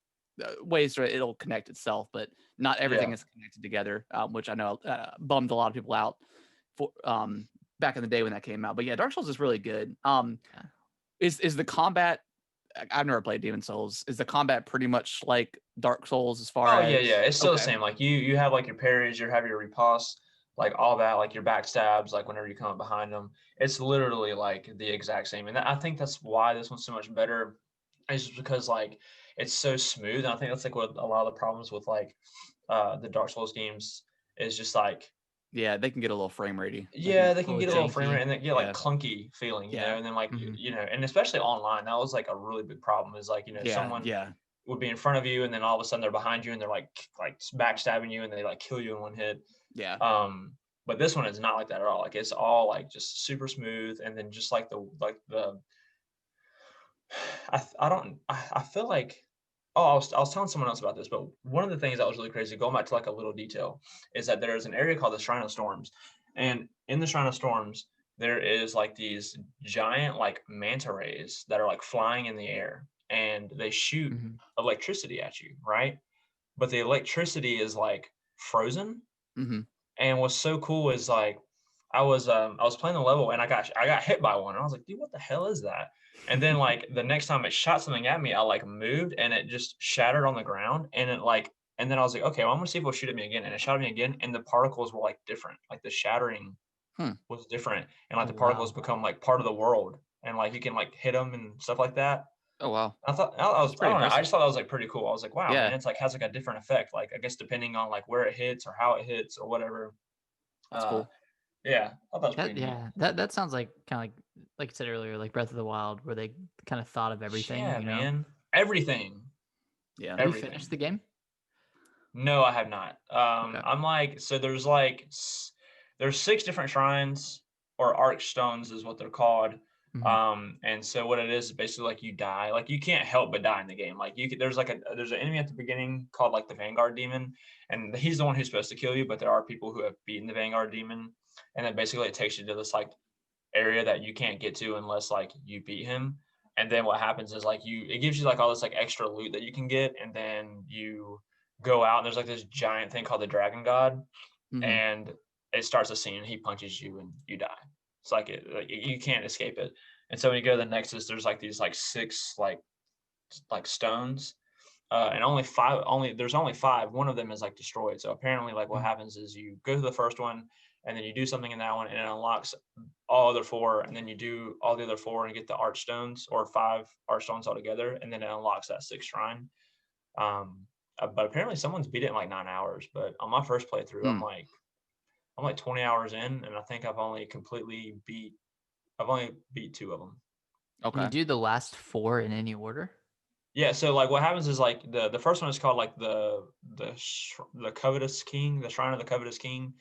ways that it'll connect itself, but not everything is connected together, which I know bummed a lot of people out for back in the day when that came out. But yeah, Dark Souls is really good. Is the combat? I've never played Demon Souls. Is the combat pretty much like Dark Souls as far as? Yeah. It's still the same. Like you have like your parries, you have your riposte, like all that, like your backstabs, like whenever you come up behind them. It's literally like the exact same. And I think that's why this one's so much better. Is just because like it's so smooth. And I think that's like what a lot of the problems with like the Dark Souls games is just like. Yeah, they can get a little frame ratey. Yeah, they can get a little frame rate and they get like Yeah. clunky feeling, you know, and then like Mhm. and especially online, that was like a really big problem. Is like someone would be in front of you and then all of a sudden they're behind you and they're like backstabbing you and they like kill you in one hit. Yeah. But this one is not like that at all. Like it's all like just super smooth, and then just like the I feel like, oh, I was telling someone else about this, but one of the things that was really crazy, going back to like a little detail, is that there's an area called the Shrine of Storms, and in the Shrine of Storms there is like these giant like manta rays that are like flying in the air, and they shoot electricity at you, right? But the electricity is like frozen. And what's so cool is like I was playing the level and I got hit by one, and I was like, dude, what the hell is that? And then like the next time it shot something at me, I like moved and it just shattered on the ground, and it like, and then I was like, okay, well, I'm gonna see if it'll shoot at me again, and it shot at me again, and the particles were like different, like the shattering was different, and like the particles become like part of the world, and like you can like hit them and stuff like that. Oh wow. I thought I pretty don't know. I impressive. just thought that was like pretty cool. I was like, wow, Yeah. man, it's like has like a different effect. Like I guess depending on like where it hits or how it hits or whatever. That's cool. Yeah, I thought that was pretty neat. Yeah, that sounds like kind of like you said earlier, like Breath of the Wild, where they kind of thought of everything. Yeah, you know? man, everything. Yeah. Have you Everything. finished the game? No, I have not. Okay. I'm like, so there's 6 different shrines, or archstones is what they're called. And so what it is basically like you die, like you can't help but die in the game. Like there's an enemy at the beginning called like the Vanguard Demon, and he's the one who's supposed to kill you, but there are people who have beaten the Vanguard Demon, and then basically it takes you to this like area that you can't get to unless like you beat him. And then what happens is like it gives you like all this like extra loot that you can get, and then you go out and there's like this giant thing called the Dragon God, Mhm. and it starts a scene and he punches you and you die. It's like you can't escape it. And so when you go to the Nexus, there's like these like 6 like stones, and there's only 5. One of them is like destroyed. So apparently, like what happens is you go to the first one, and then you do something in that one, and it unlocks all other 4, and then you do all the other 4 and get the archstones, or 5 archstones altogether, and then it unlocks that 6th shrine. But apparently someone's beat it in like 9 hours. But on my first playthrough, Hmm. I'm like 20 hours in, and I think I've only beat 2 of them. Can you Okay. do the last 4 in any order? Yeah, so like what happens is like the first one is called like the Covetous King, the Shrine of the Covetous King,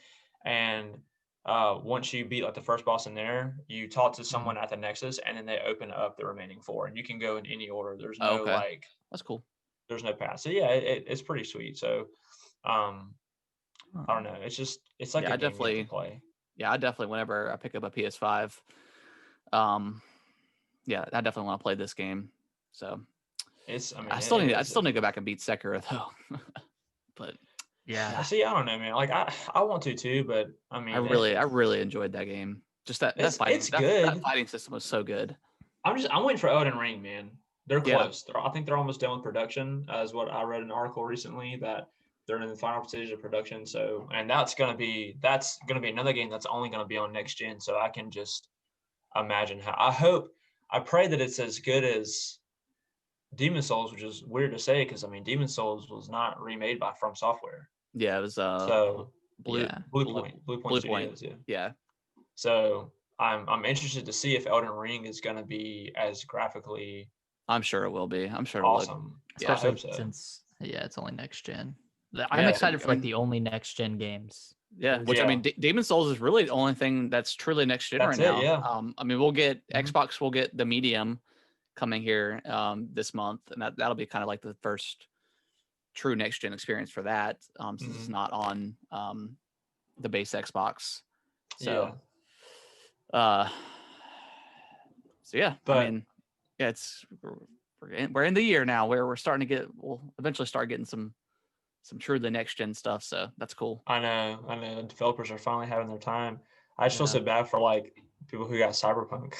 and once you beat like the first boss in there, you talk to someone at the Nexus, and then they open up the remaining 4, and you can go in any order. There's Oh, no okay. like That's cool. there's no path. So yeah, it's pretty sweet. So I don't know. It's like Yeah, a game you have to play. I definitely whenever I pick up a PS5, yeah, I definitely want to play this game. So I still need to go back and beat Sekiro though. But Yeah. See, I don't know, man. Like I want to too, but I mean, I really enjoyed that game. Just that it's good. that fighting system was so good. I'm waiting for Elden Ring, man. They're Yeah. close. I think they're almost done with production, is what I read in an article recently, that they're in the final stage of production. So, and that's gonna be another game that's only gonna be on next gen. So I can just imagine I pray that it's as good as Demon Souls, which is weird to say because I mean Demon Souls was not remade by From Software. Yeah, it was So Blue Blue Point Studios, yeah. Yeah. So I'm interested to see if Elden Ring is going to be as graphically I'm sure it will be. I'm sure awesome. Yeah, Especially I hope so. since it's only next gen. I'm excited for like the only next gen games. Yeah, which I mean, Demon Souls is really the only thing that's truly next gen right now. Yeah. I mean, we'll get Xbox will get the Medium coming here this month, and that'll be kind of like the first true next gen experience for that. Since it's not on the base Xbox. So so yeah, but I mean, yeah, we're in the year now where we'll eventually start getting some truly next gen stuff. So that's cool. I know. Developers are finally having their time. I just feel so bad for like people who got Cyberpunk.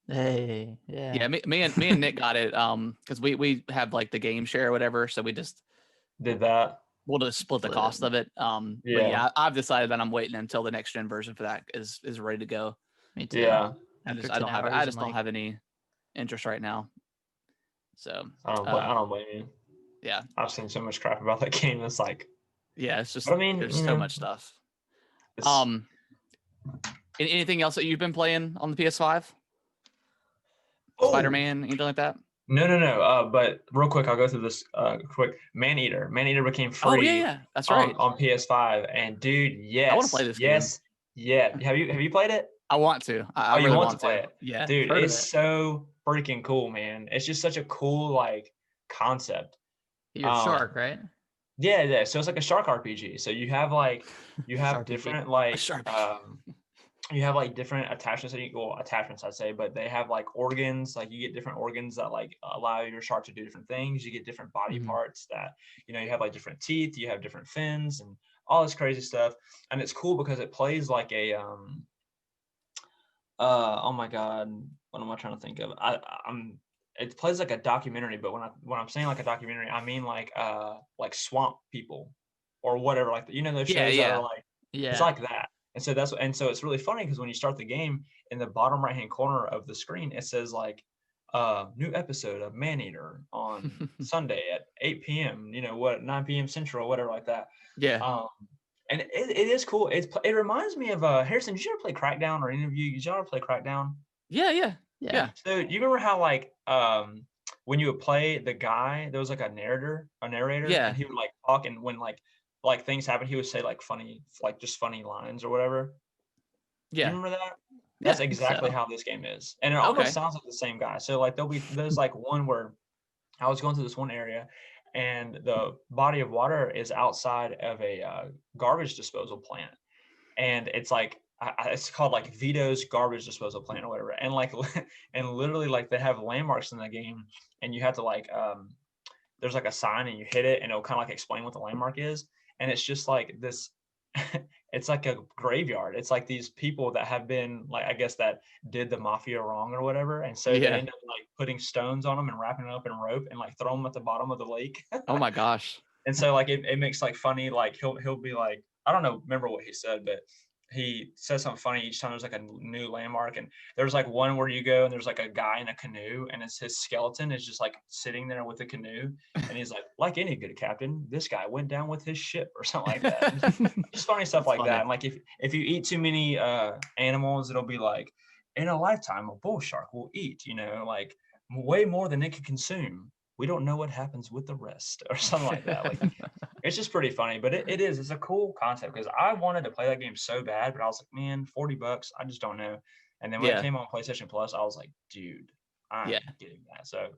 Hey, yeah. Yeah, me and Nick got it because we have like the game share or whatever, so we just did that. We'll just split the cost of it. But yeah, I've decided that I'm waiting until the next gen version for that is ready to go. Me too. Yeah. I just don't have any interest right now. So I don't blame you. Yeah. I've seen so much crap about that game. It's like, yeah, it's just, I mean, there's so much stuff. Anything else that you've been playing on the PS5? Spider-Man, anything like that? No. But real quick, I'll go through this quick. Maneater became free. Oh yeah, that's right. On PS5, and dude, yes, I want to play this game. Yeah. Have you played it? I want to. I really want to play it. Yeah, dude, it's so freaking cool, man. It's just such a cool like concept. You're a shark, right? Yeah. So it's like a shark RPG. So you have different like you have like different attachments attachments I'd say, but they have like organs, like you get different organs that like allow your shark to do different things. You get different body parts that, you have like different teeth, you have different fins and all this crazy stuff. And it's cool because it plays like a oh my God, what am I trying to think of? It plays like a documentary, but when I'm saying like a documentary, I mean like swamp people or whatever, like those shows that are like it's like that. And so it's really funny because when you start the game, in the bottom right hand corner of the screen, it says like new episode of Maneater on Sunday at 8 p.m. 9 p.m. Central, whatever like that. Yeah. And it is cool. It reminds me of Harrison. Did you ever play Crackdown or any of you? Did you ever play Crackdown? Yeah. So you remember how like when you would play the guy, there was like a narrator, yeah, and he would like talk, and when like things happen, he would say like funny lines or whatever. Yeah. You remember that? That's exactly how this game is. And it almost sounds like the same guy. So like there's like one where I was going through this one area and the body of water is outside of a garbage disposal plant. And it's like it's called like Vito's garbage disposal plant or whatever, and like and literally like they have landmarks in the game, and you have to like there's like a sign and you hit it and it'll kind of like explain what the landmark is, and it's just like this. It's like a graveyard. It's like these people that have been like, I guess, that did the mafia wrong or whatever, and so they end up like putting stones on them and wrapping it up in rope and like throw them at the bottom of the lake. Oh my gosh. And so like it makes like funny, like he'll be like, I don't know, remember what he said, but he says something funny each time there's like a new landmark. And there's like one where you go and there's like a guy in a canoe and it's his skeleton is just like sitting there with the canoe, and he's like any good captain, this guy went down with his ship or something like that. Just funny stuff like that. And like if you eat too many animals, it'll be like, in a lifetime a bull shark will eat, like way more than it could consume. We don't know what happens with the rest or something like that. Like it's just pretty funny, but it's a cool concept because I wanted to play that game so bad, but I was like, man, $40, I just don't know. And then when it came on PlayStation Plus, I was like, dude, I'm getting that. So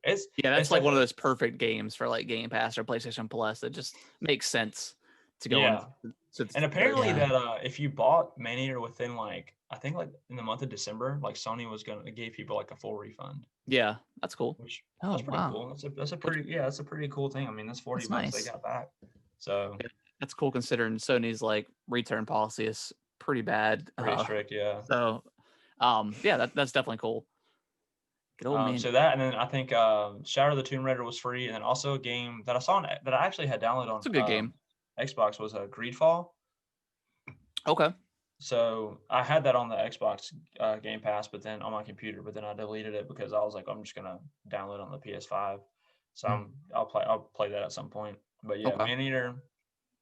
that's like one of those perfect games for like Game Pass or PlayStation Plus that just makes sense to go on. And apparently that if you bought Maneater within like, I think like in the month of December, like Sony was gonna give people like a full refund. Yeah, that's cool. Which that's pretty cool. That's a pretty cool thing. I mean, that's $40 nice. They got back. So that's cool considering Sony's like return policy is pretty bad. Pretty strict, yeah. So that's definitely cool. Good old man. So that, and then I think Shadow of the Tomb Raider was free, and then also a game that I saw that I actually had downloaded on it's a good game. Xbox was Creed Fall. Okay. So I had that on the Xbox Game Pass, but then on my computer, but then I deleted it because I was like, I'm just gonna download on the PS5. So I'll play that at some point. But yeah, Maneater,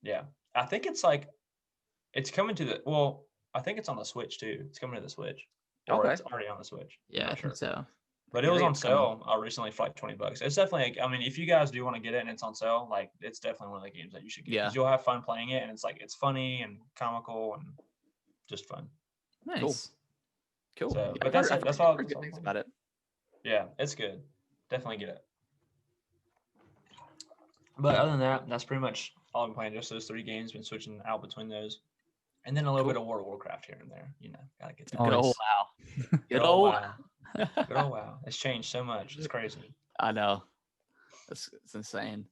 yeah, I think it's like it's coming to I think it's on the Switch too. It's coming to the Switch, or it's already on the Switch. Yeah, I think so. But it was on sale recently for like $20. It's definitely, I mean, if you guys do want to get it and it's on sale, like it's definitely one of the games that you should get. Because you'll have fun playing it, and it's like it's funny and comical and just fun. Nice. Cool. So, but that's all. Good things about it. Yeah, it's good. Definitely get it. But other than that, that's pretty much all I'm playing. Just those 3 games. Been switching out between those, and then a little bit of World of Warcraft here and there. Gotta get that. Good old WoW. Good old WoW. Good old WoW. It's changed so much. It's crazy. I know. It's insane.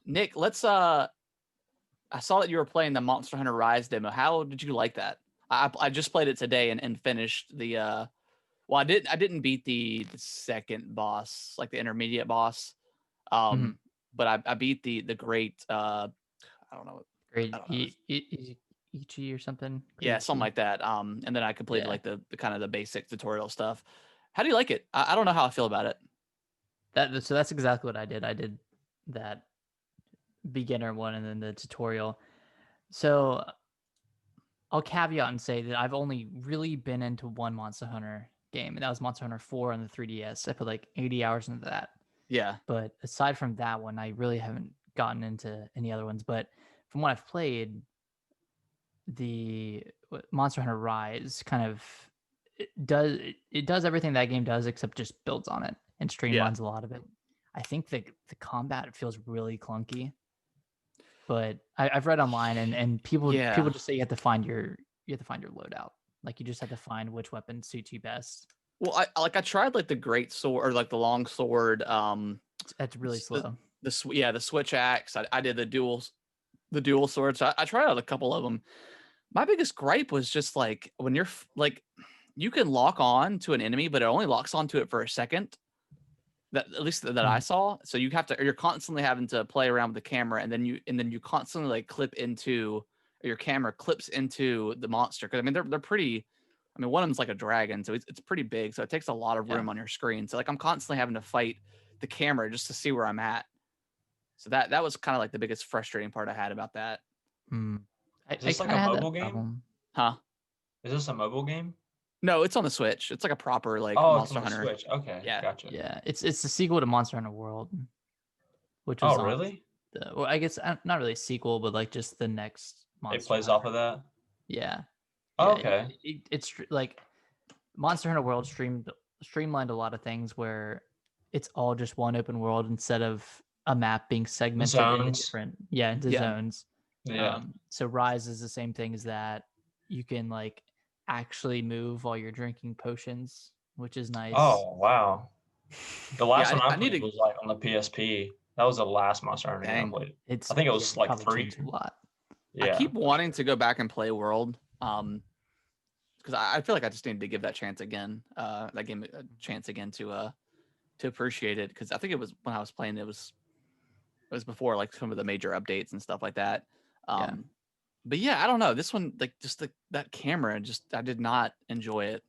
Nick, let's I saw that you were playing the Monster Hunter Rise demo. How did you like that? I just played it today and finished the I didn't beat the second boss, like the intermediate boss. But I beat the great I don't know. Great Ichi or something. Yeah, something like that. And then I completed like the kind of the basic tutorial stuff. How do you like it? I don't know how I feel about it. So that's exactly what I did. I did that beginner one and then the tutorial. So I'll caveat and say that I've only really been into one Monster Hunter game, and that was Monster Hunter 4 on the 3DS. I put like 80 hours into that. Yeah. But aside from that one, I really haven't gotten into any other ones. But from what I've played, the Monster Hunter Rise kind of does everything that game does, except just builds on it and streamlines a lot of it. I think the combat feels really clunky, but I've read online and people just say you have to find your loadout. Like you just have to find which weapon suits you best. Well, I tried like the great sword or like the long sword. That's really slow. The switch axe. I did the dual swords. So I tried out a couple of them. My biggest gripe was just like when you're like, you can lock on to an enemy, but it only locks onto it for a second. That at least that I saw. So you're constantly having to play around with the camera, and then you constantly like your camera clips into the monster. Cause I mean, they're pretty, I mean, one of them's like a dragon, so it's pretty big. So it takes a lot of room on your screen. So like I'm constantly having to fight the camera just to see where I'm at. So that was kind of like the biggest frustrating part I had about that. Is this like a mobile game? Huh? Is this a mobile game? No, it's on the Switch. It's like a proper like Monster Hunter. Switch. Okay, yeah, gotcha. Yeah, it's the sequel to Monster Hunter World, which was really? Well, I guess not really a sequel, but like just the next Monster. It plays off of that. Yeah. Okay. It's like Monster Hunter World streamlined a lot of things where it's all just one open world instead of a map being segmented into zones. Yeah. So Rise is the same thing as that. You can like actually move while you're drinking potions, which is nice. Oh wow. The last one I I need played to. was like on the PSP. That was the last Monster Hunter game I Dang. played. It's I think it was like probably 3. changed a lot. I Yeah. keep wanting to go back and play World. Because I feel like I just need to give that chance again. That game a chance again to appreciate it. Because I think it was when I was playing, it was before like some of the major updates and stuff like that. Yeah. But yeah, I don't know. This one, like just that camera, I did not enjoy it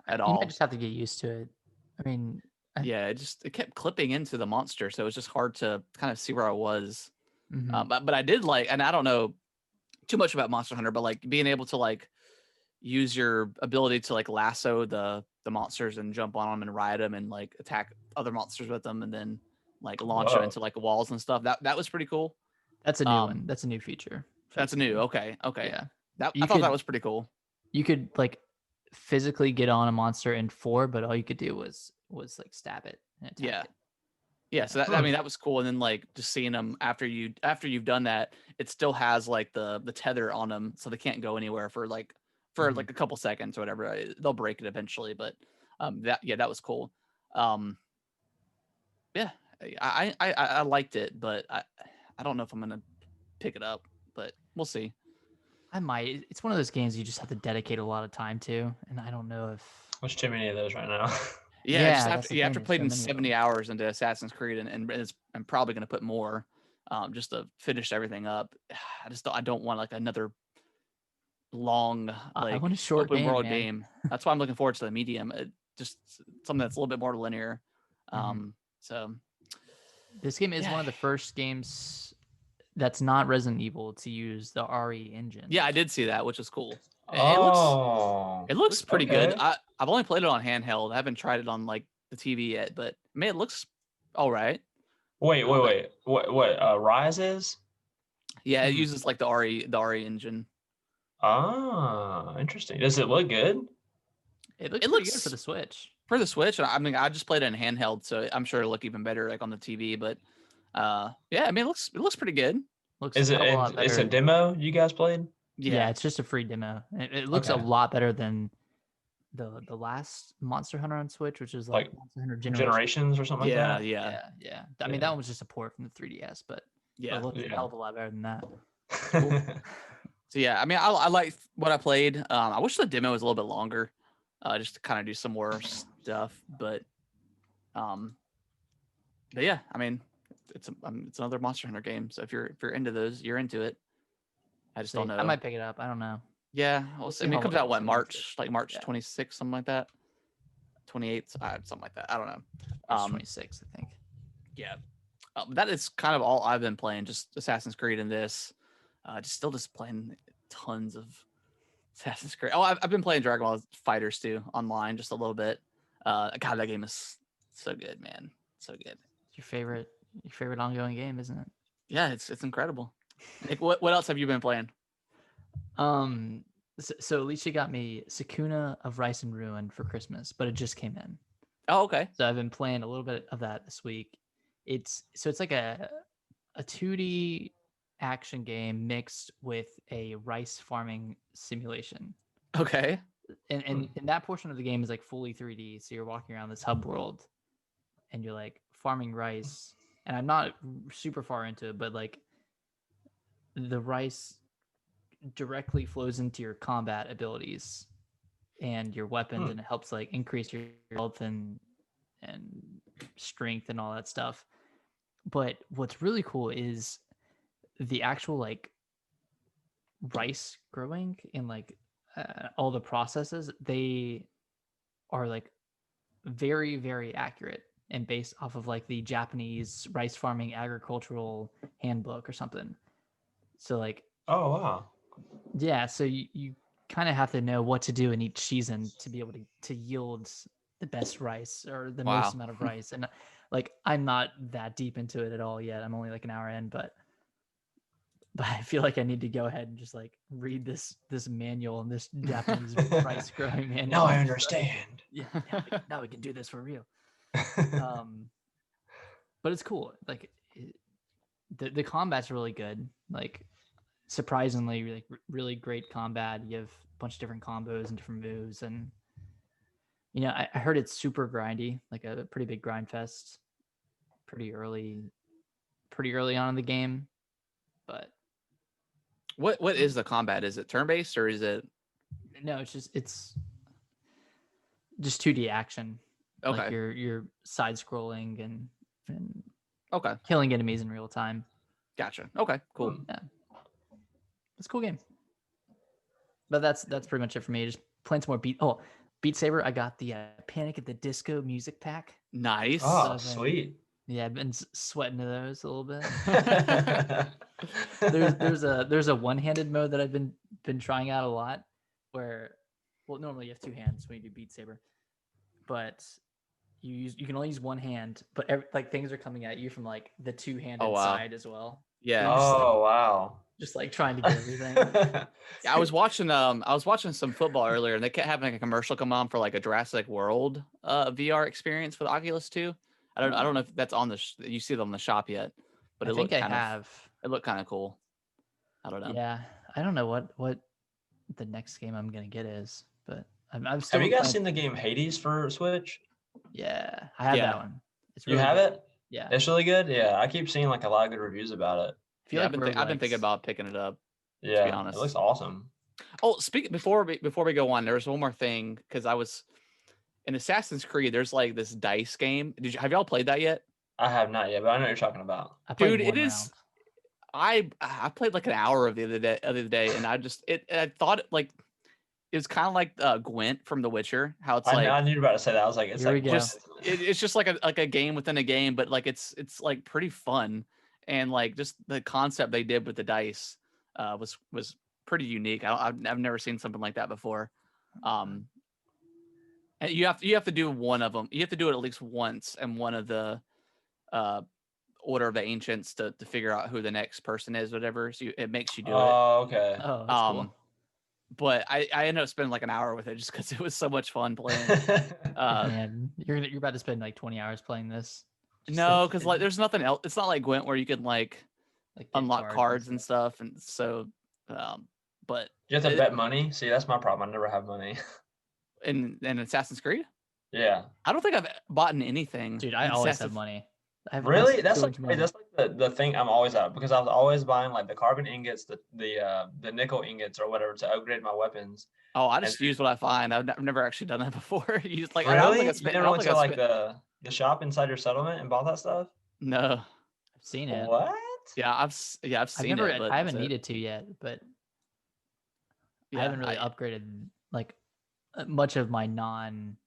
at You all. might just have to get used to it. I mean, Yeah, it kept clipping into the monster, so it was just hard to kind of see where I was. But I did like, and I don't know too much about Monster Hunter, but like being able to like use your ability to like lasso the monsters and jump on them and ride them and like attack other monsters with them and then like launch them Whoa. into like walls and stuff. That was pretty cool. that's a new one. That's a new feature. That's a new. Okay. Yeah. I thought that was pretty cool. You could like physically get on a monster in 4, but all you could do was like stab it and attack Yeah. it. Yeah, so that I mean that was cool, and then like just seeing them after you've done that, it still has like the tether on them, so they can't go anywhere for like a couple seconds or whatever. They'll break it eventually, but that was cool. Yeah, I liked it, but I don't know if I'm gonna pick it up, but we'll see. I might. It's one of those games you just have to dedicate a lot of time to, and I don't know if. There's too many of those right now. Yeah, just that's the after thing, playing there's so many of 70 them. hours into Assassin's Creed I'm probably gonna put more, just to finish everything up. I don't want like another long I like want a short open game, world man. game. That's why I'm looking forward to the medium. Just something that's a little bit more linear. So This game is Yeah. one of the first games that's not Resident Evil to use the RE engine. yeah, I did see that, which is cool. Oh. It looks pretty good. Okay. I've only played it on handheld. I haven't tried it on like the TV yet, but man, it looks all right. Wait. What? Rise is? Yeah, it uses like the RE engine. Ah, interesting. Does it look good? It looks It pretty good looks for the Switch. for the Switch. I mean, I just played it in handheld, so I'm sure it'll look even better like on the TV. But yeah, I mean, it looks pretty good. Looks Is a it? hell of a lot It's a better. demo you guys played? Yeah, it's just a free demo. It looks a Okay. lot better than the last Monster Hunter on Switch, which is like Monster Hunter Generations or something like yeah, that. Yeah. I mean, that one was just a port from the 3DS, but yeah. it looks a Yeah. hell of a lot better than that. So yeah, I mean, I like what I played. I wish the demo was a little bit longer, just to kind of do some more stuff. But yeah, I mean, it's another Monster Hunter game. So if you're into those, you're into it. I just don't know. I might pick it up. I don't know. Yeah, We'll I see mean, it how comes it out looks. March 26th, something like that. 28th, something like that. I don't know. March 26th, I think. Yeah, that is kind of all I've been playing. Just Assassin's Creed and this. Just playing tons of Assassin's Creed. Oh, I've been playing Dragon Ball Fighters too online, just a little bit. God, that game is so good, man. So good. It's your favorite ongoing game, isn't it? Yeah, it's incredible. Nick, what else have you been playing? So Alicia got me Sakuna of Rice and Ruin for Christmas, but it just came in. Oh, okay. So I've been playing a little bit of that this week. It's like a 2D action game mixed with a rice farming simulation. Okay. And that portion of the game is like fully 3D. So you're walking around this hub world and you're like farming rice. And I'm not super far into it, but like the rice directly flows into your combat abilities and your weapons, and it helps like increase your health and strength and all that stuff. But what's really cool is the actual like rice growing and like all the processes. They are like very, very accurate and based off of like the Japanese rice farming agricultural handbook or something. So like, Oh wow. yeah, so you kind of have to know what to do in each season to be able to yield the best rice or the Wow. most amount of rice. And like, I'm not that deep into it at all yet. I'm only like an hour in, but I feel like I need to go ahead and just like read this manual and this Japanese rice growing manual. Now I understand. Yeah, now we can do this for real. But it's cool. Like the combat's really good. Like surprisingly like really great combat. You have a bunch of different combos and different moves, and I heard it's super grindy, like a pretty big grind fest, pretty early on in the game. But What is the combat? Is it turn based or is it? no, it's just 2D action. Okay. Like you're side scrolling and Okay. killing enemies in real time. Gotcha. Okay. Cool. Yeah, it's a cool game. But that's pretty much it for me. Just playing some more Beat Saber. I got the Panic at the Disco music pack. Nice. Oh, sweet. Yeah, I've been sweating to those a little bit. Yeah. there's a one-handed mode that I've been trying out a lot, where normally you have two hands when you do Beat Saber, but you can only use one hand, but like things are coming at you from like the two-handed side as well. Yeah. Oh, wow. Just like trying to get everything. Yeah, I was watching some football earlier, and they kept having like a commercial come on for like a Jurassic World VR experience for the Oculus 2. I don't know if that's on you see it on the shop yet, but it looked kind of cool. I don't know. Yeah, I don't know what the next game I'm gonna get is, but I'm still. Have you guys seen the game Hades for Switch? Yeah, I have that one. It's really you have good. it? Yeah, it's really good. Yeah, I keep seeing like a lot of good reviews about it. I've been thinking about picking it up. Yeah, to be honest, it looks awesome. Oh, before we go on, there's one more thing because I was in Assassin's Creed. There's like this dice game. Have y'all played that yet? I have not yet, but I know what you're talking about. Dude, it is. I played like an hour of the other day, and I thought like it was kind of like Gwent from The Witcher. How it's like I knew you were about to say that. I was like, it's just like a game within a game, but like it's like pretty fun, and like just the concept they did with the dice was pretty unique. I've never seen something like that before. And you have to do one of them. You have to do it at least once, and one of the Order of the Ancients to figure out who the next person is, whatever. So it makes you do it. Oh, okay. Oh, that's cool. But I ended up spending like an hour with it just because it was so much fun playing. Man, you're about to spend like 20 hours playing this. No, because like there's nothing else. It's not like Gwent where you can like unlock cards and stuff, and so. But you have to bet money. See, that's my problem. I never have money. In Assassin's Creed. Yeah. I don't think I've bought anything. Dude, I always have money. Really? That's like the thing I'm always at, because I was always buying like the carbon ingots, the nickel ingots or whatever to upgrade my weapons. Oh, I just use what I find. I've never actually done that before. You like really? I don't think you never went to like the shop inside your settlement and bought that stuff? No, I've seen it. What? Yeah, I've seen it. But I haven't needed to yet, but I haven't really upgraded like much of my non-used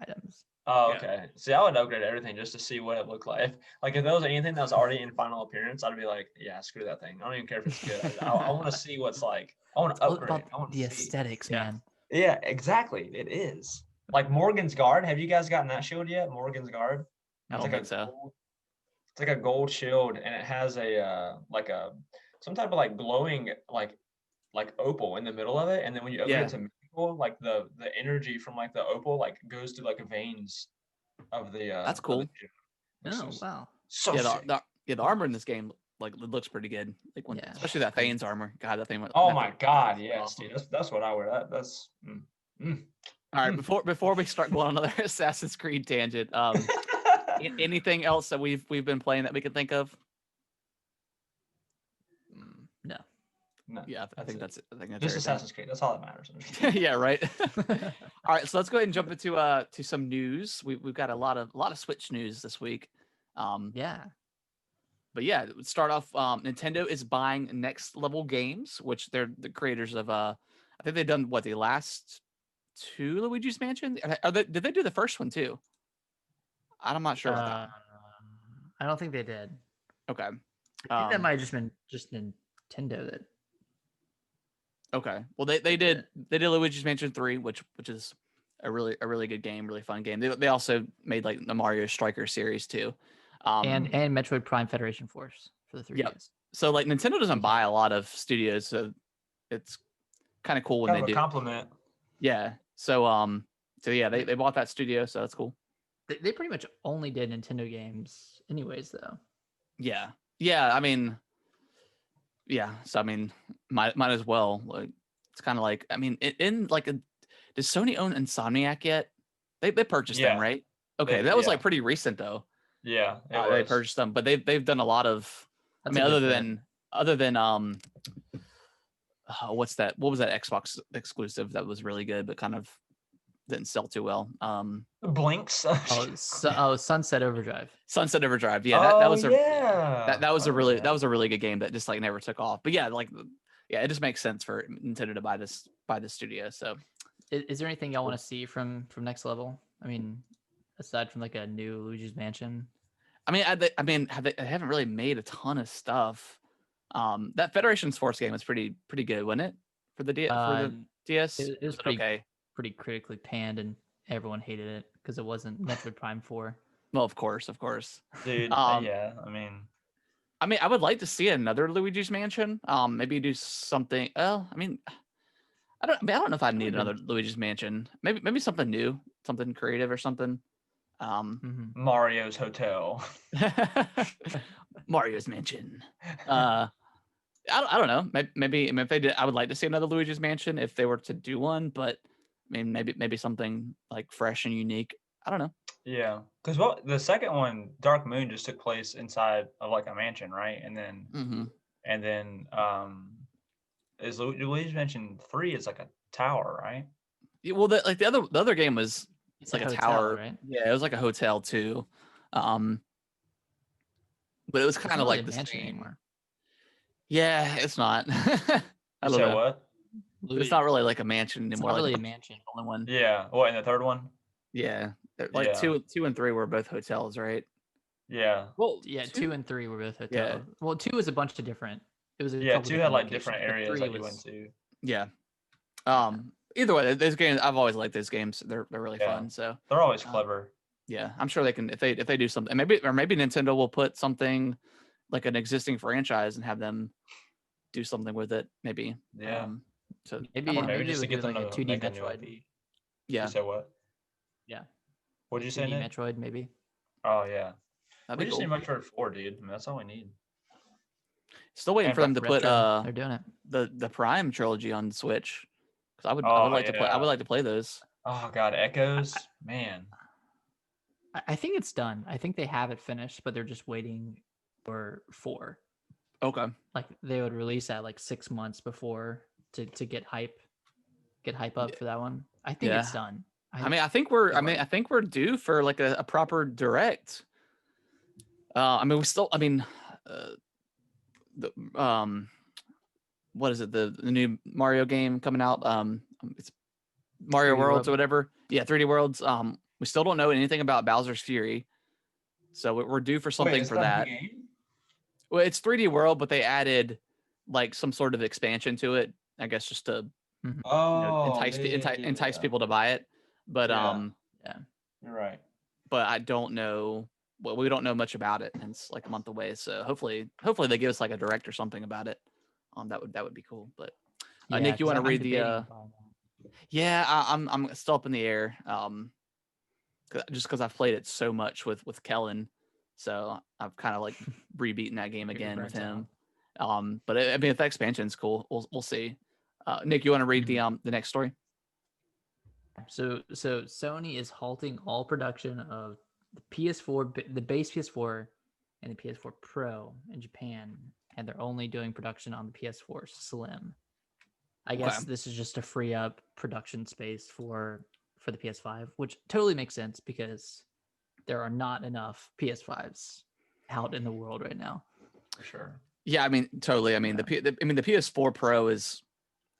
items. Oh, okay. Yeah. See, I would upgrade everything just to see what it looked like. If there was anything that was already in final appearance, I'd be like, yeah, screw that thing. I don't even care if it's good. I want to see what's like. I want to upgrade. I want the aesthetics, man. Yeah, exactly. It is. Like Morgan's Guard. Have you guys gotten that shield yet? Morgan's Guard. I don't think so. It's like a gold shield, and it has some type of like glowing like opal in the middle of it, and then when you open it to like the energy from like the opal like goes through like veins of the that's cool. Oh wow. So the armor in this game like it looks pretty good. Like especially that Thane's armor. God, that thing. Oh my God, yes, awesome. Dude. That's what I wear. That's all right. Before we start going on another Assassin's Creed tangent, anything else that we've been playing that we can think of? No. Yeah, I think that's it. I think that's just Assassin's Creed. That's all that matters. Yeah, right. All right, so let's go ahead and jump into to some news. We've got a lot of Switch news this week. Yeah. But yeah, let's start off. Nintendo is buying Next Level Games, which they're the creators of. I think they've done the last two Luigi's Mansion. Did they do the first one too? I'm not sure about that. I don't think they did. Okay. I think that might have just been Nintendo that. Okay. Well, they did Luigi's Mansion 3, which is a really good game, really fun game. They also made like the Mario Striker series too. And Metroid Prime Federation Force for the 3DS. Yep. So like Nintendo doesn't buy a lot of studios, so it's kind of cool when they do. Compliment. Yeah. So yeah, they bought that studio, so that's cool. They pretty much only did Nintendo games anyways, though. Yeah. I mean, Yeah, so I mean, might as well. Like, it's kind of like, I mean, in like does Sony own Insomniac yet? They purchased them, Yeah, right? Okay, that was like pretty recent though. yeah, it They was. purchased them, but they've done a lot of. I That's a mean, good bet. other than what's that? What was that Xbox exclusive that was really good, but kind of didn't sell too well? Blinks. Sunset Overdrive. Sunset Overdrive. Yeah, that Oh was a yeah. that was I a remember really that. that was a really good game that just like never took off. But yeah, like yeah, it just makes sense for Nintendo to buy this studio. So Is there anything y'all want to see from Next Level? I mean, aside from like a new Luigi's Mansion. I mean, they haven't really made a ton of stuff. That Federation Force game was pretty good, wasn't it? For the DS, It was was it okay? pretty critically panned, and everyone hated it because it wasn't Metroid Prime 4. Well, of course, of course. Dude, Um, yeah, I mean, I would like to see another Luigi's Mansion. Maybe do something. Well, I mean, I don't know if I need Really another Luigi's Mansion. Maybe something new, something creative or something. Mm-hmm. Mario's Hotel. Mario's Mansion. I don't know. Maybe I mean, if they did, I would like to see another Luigi's Mansion if they were to do one. But I mean, maybe something like fresh and unique. I don't know. Yeah, because the second one, Dark Moon, just took place inside of like a mansion, right? Mm-hmm. And then is Luigi's Mansion 3 is like a tower, right? Yeah, well, the other game was It's like a a hotel, tower. right? Yeah, it was like a hotel too. Um, but it was It's kind not of really like a the mansion same. anymore. Yeah, it's not. I You don't said know. what? It's not really like a mansion It's anymore. not Like really the a mansion. only one. Yeah. What, in the third one? Yeah, like Yeah. two and three were both hotels, right? Yeah. Well, Yeah, two. 2 and 3 were both Yeah, hotels. Well, 2 was a bunch of different. It was a Yeah, couple 2 had different like locations, different but areas 3 that you went was to. yeah. yeah. Either way, those games I've always liked those games. They're really Yeah. fun. So They're always uh, clever. yeah, I'm sure they can if they do something. Maybe Nintendo will put something like an existing franchise and have them do something with it. Maybe. Yeah. So I Maybe don't know. Maybe maybe they just to would do get them like a to 2D make a new Metroid. IP. You Yeah, said what? Yeah, What'd a you say, 2D Nick? Metroid maybe. Oh yeah. that'd We be just need cool. Metroid 4, dude. I mean, that's all we need. Still waiting And for them to put Retro, they're doing it. the Prime trilogy on Switch because I would oh like to play. I yeah. would like to play those. Oh god, Echoes, man. I think it's done. I think they have it finished, but they're just waiting for 4. Okay. Like they would release that like 6 months before to get hype up for that one. I think it's Yeah. done. I mean, I like- think we're due for like a proper direct. I mean, we still. I mean, the what is it? The new Mario game coming out. It's Mario 3D Worlds World. or whatever. Yeah, 3D Worlds. We still don't know anything about Bowser's Fury, so we're due for something for that. Game? Well, it's 3D World, but they added like some sort of expansion to it. I guess just to Oh, entice people to buy it. But Yeah. Yeah. You're right. but I don't know. Well, we don't know much about it, and it's like a month away. So hopefully they give us like a direct or something about it. That would be cool. But Yeah, Nick, you 'cause want to I've been read the? debating buying that. Yeah, I'm still up in the air. Just because I've played it so much with Kellen, so I've kind of like rebeaten that game You're again with burnt him. out. But I mean, if the expansion's cool, we'll see. Nick, you want to read Mhm. the next story? So Sony is halting all production of the PS4, the base PS4, and the PS4 Pro in Japan, and they're only doing production on the PS4 Slim. I guess this is just to free up production space for the PS5, which totally makes sense because there are not enough PS5s out in the world right now. For sure. Yeah, I mean, totally. I mean, the PS4 Pro is.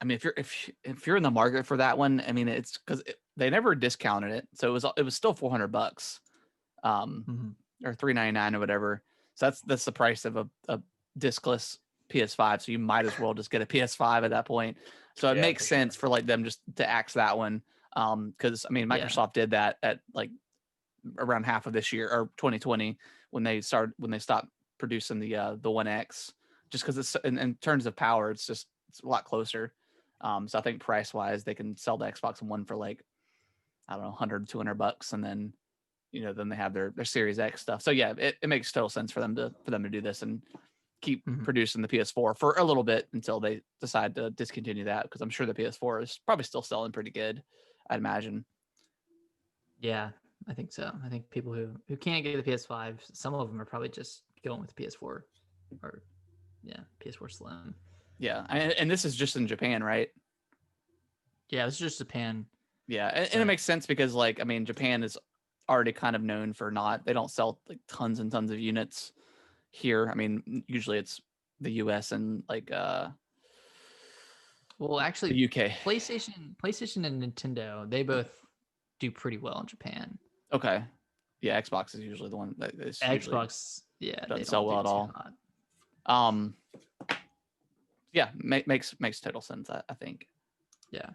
I mean, if you're in the market for that one, I mean, it's because they never discounted it, so it was still $400, or $399 or whatever. So that's the price of a discless PS5. So you might as well just get a PS5 at that point. So it Yeah, makes for sense sure. for like them just to axe that one. Because I mean, Microsoft did that at like around half of this year or 2020 when they stopped producing the One X, just because it's in terms of power, it's a lot closer. So I think price wise, they can sell the Xbox One for like, I don't know, $100-$200, and then then they have their Series X stuff. So yeah, it makes total sense for them to do this, and keep Mhm. producing the PS4 for a little bit until they decide to discontinue that, because I'm sure the PS4 is probably still selling pretty good, I'd imagine. Yeah, I think so. I think people who can't get the PS5, some of them are probably just going with the PS4 or PS4 Slim. Yeah, and this is just in Japan, right? Yeah, it's just Japan. Yeah, and So- it makes sense because, like, I mean, Japan is already kind of known for they don't sell like tons and tons of units here. I mean, usually it's the US and like Well, actually, the UK. PlayStation and Nintendo, they both do pretty well in Japan. Okay. Yeah, Xbox is usually the one that is usually Xbox, yeah, they doesn't don't sell well do at too all. hot. Yeah, makes total sense, I think. Yeah.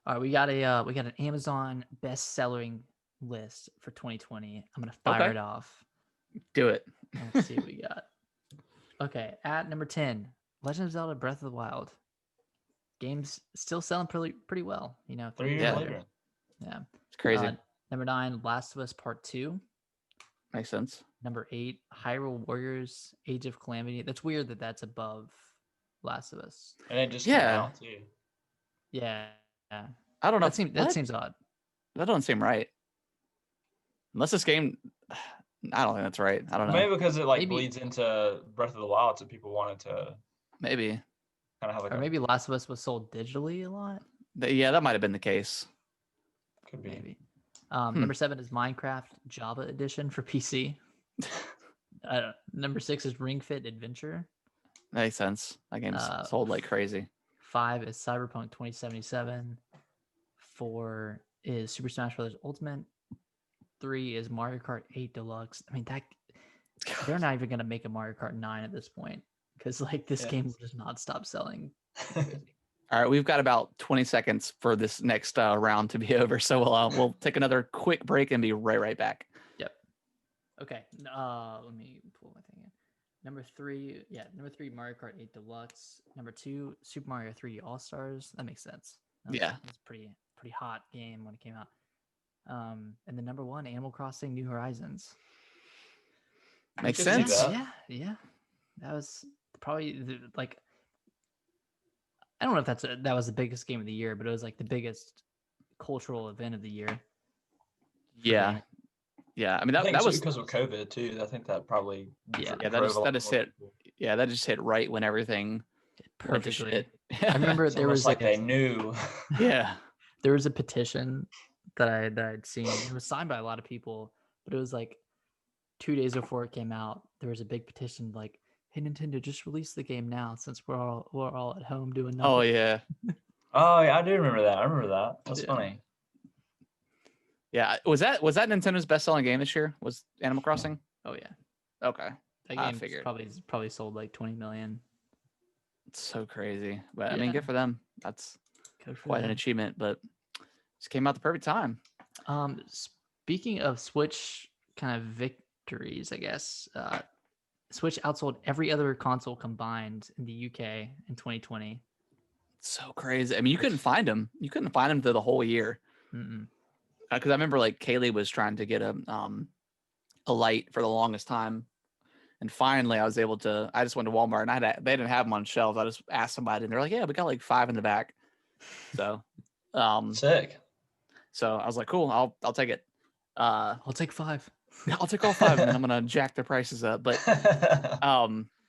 All right, we got an Amazon best-selling list for 2020. I'm gonna fire Okay. it off. Do it. And let's see what we got. Okay, at number 10, Legend of Zelda: Breath of the Wild. Game's still selling pretty well. 3 years Yeah. later. Yeah. It's crazy. Number 9, Last of Us Part 2. Makes sense. Number 8, Hyrule Warriors: Age of Calamity. That's weird that that's above Last of Us. And it just came out too. Yeah. I don't know. That seems odd. That doesn't seem right. Unless this game, I don't think that's right. I don't know. Maybe because it Maybe- bleeds into Breath of the Wild, so people wanted to Maybe. kind of have like Or maybe Last of Us was sold digitally a lot. Yeah, that might have been the case. could be. Maybe. Number 7 is Minecraft Java Edition for PC. Number 6 is Ring Fit Adventure. Makes sense. That game's sold like crazy. 5 is Cyberpunk 2077. 4 is Super Smash Bros. Ultimate. 3 is Mario Kart 8 Deluxe. I mean, they're not even gonna make a Mario Kart 9 at this point, because like this game will just not stop selling. All right, we've got about 20 seconds for this next round to be over, so we'll take another quick break and be right back. Yep. Okay. Let me pull my thing in. Number 3, Mario Kart 8 Deluxe. Number 2, Super Mario 3D All Stars. That makes sense. Yeah. It's pretty hot game when it came out. And then number 1, Animal Crossing: New Horizons. Makes could see sense. that. Yeah. That was probably like, I don't know if that was the biggest game of the year, but it was like the biggest cultural event of the year. Yeah. gaming. Yeah. I mean, I think that too, was because of COVID too. I think that probably Yeah. Yeah, drove a lot that just more hit. people. Yeah, that just hit right when everything went to Perfectly. shit. I remember It's there almost was like they knew. Yeah. there was a petition that I'd seen. It was signed by a lot of people, but it was like 2 days before it came out. There was a big petition like, "Hey Nintendo, just release the game now, since we're all at home doing nothing." Oh yeah. Oh yeah, I do remember that. I remember that. That's Yeah. funny. Yeah. Was that Nintendo's best-selling game this year? Was Animal Crossing? Oh yeah, Okay. that I game figured. probably sold like 20 million. It's so crazy. But I mean, Yeah. good for them. That's Good for quite an them. achievement, but just came out the perfect time. Speaking of Switch kind of victories, I guess, Switch outsold every other console combined in the UK in 2020. It's so crazy. I mean, you couldn't find them. You couldn't find them through the whole year. Mm-mm. Because I remember like Kaylee was trying to get a light for the longest time, and finally I was able to. I just went to Walmart and they didn't have them on shelves. I just asked somebody, and they're like, "Yeah, we got like 5 in the back." So, Sick. so I was like, "Cool, I'll take it." I'll take 5. I'll take all 5, and then I'm gonna jack their prices up. But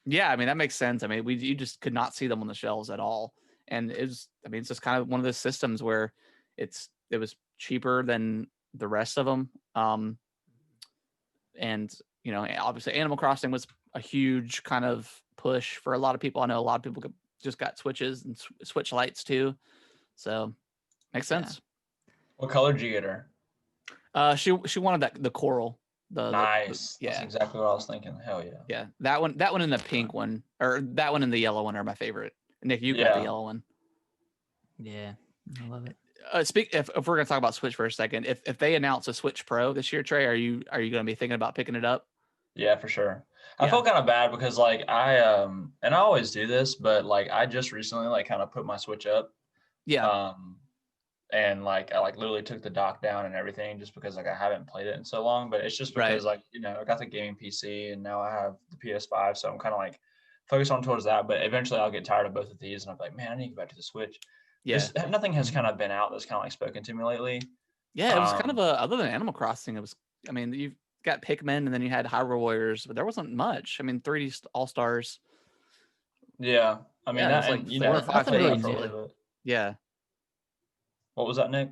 yeah, I mean that makes sense. I mean, you just could not see them on the shelves at all, and it's just kind of one of those systems where it was cheaper than the rest of them. And obviously Animal Crossing was a huge kind of push for a lot of people. I know a lot of people just got Switches and Switch lights too, so makes Yeah. sense. What color did you get her? She wanted the coral. Nice. Yeah. That's exactly what I was thinking. Hell yeah. Yeah, that one and the pink one, or that one and the yellow one are my favorite. Nick, you got Yeah. the yellow one. Yeah, I love it. If we're gonna talk about Switch for a second, if they announce a Switch Pro this year, Trey, are you gonna be thinking about picking it up? Yeah, for sure. I Yeah. felt kind of bad because like and I always do this, but like I just recently like kind of put my Switch up. Yeah. and like I like literally took the dock down and everything just because like I haven't played it in so long. But it's just because like I got the gaming PC and now I have the PS5, so I'm kind of like focused on towards that. But eventually I'll get tired of both of these and I'm like, man, I need to get back to the Switch. Yeah. Nothing has kind of been out that's kind of like spoken to me lately. Yeah, it was kind of other than Animal Crossing, it was, I mean, you've got Pikmin and then you had Hyrule Warriors, but there wasn't much. I mean, 3D All-Stars. Yeah. I mean, Yeah, that, it's like and, you 4 know, or 5 nothing really things. new. but Yeah. What was that, Nick?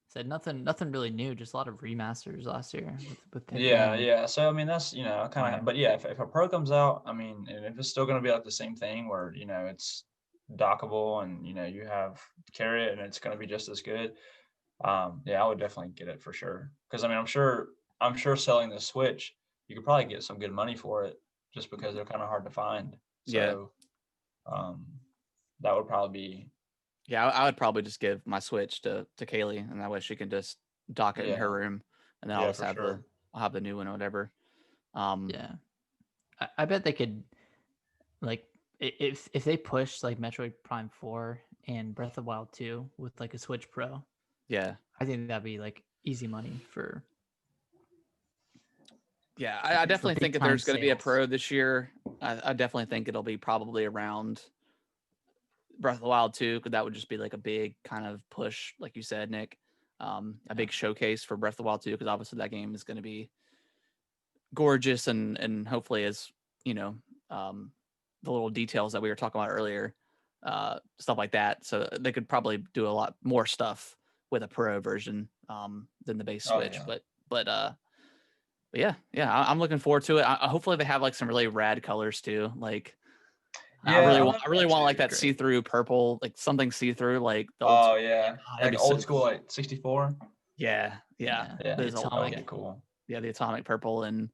Said nothing really new, just a lot of remasters last year with Pikmin. Yeah. So I mean, that's kind of, but yeah, if a Pro comes out, I mean, and if it's still going to be like the same thing where it's dockable and you have carry it and it's going to be just as good, yeah, I would definitely get it for sure. Because I mean, I'm sure selling the Switch, you could probably get some good money for it just because they're kind of hard to find. So, that would probably be. Yeah, I would probably just give my Switch to Kaylee, and that way she can just dock it in her room, and then I'll just have I'll have the new one or whatever. Yeah, I bet they could, like, if they push like Metroid Prime 4 and Breath of the Wild 2 with like a Switch Pro. Yeah, I think that'd be like easy money for. Yeah, I definitely think if there's going to be a Pro this year, I definitely think it'll be probably around Breath of the Wild 2, because that would just be like a big kind of push, like you said, Nick, a big showcase for Breath of the Wild 2, because obviously that game is going to be gorgeous and hopefully as the little details that we were talking about earlier, stuff like that. So they could probably do a lot more stuff with a Pro version than the base Switch. But yeah, I'm looking forward to it. Hopefully they have like some really rad colors too. Like, I really want like that see-through purple, like something see-through, like the old school. Yeah, like old school, like 64. Yeah. That would be cool. Yeah, the atomic purple and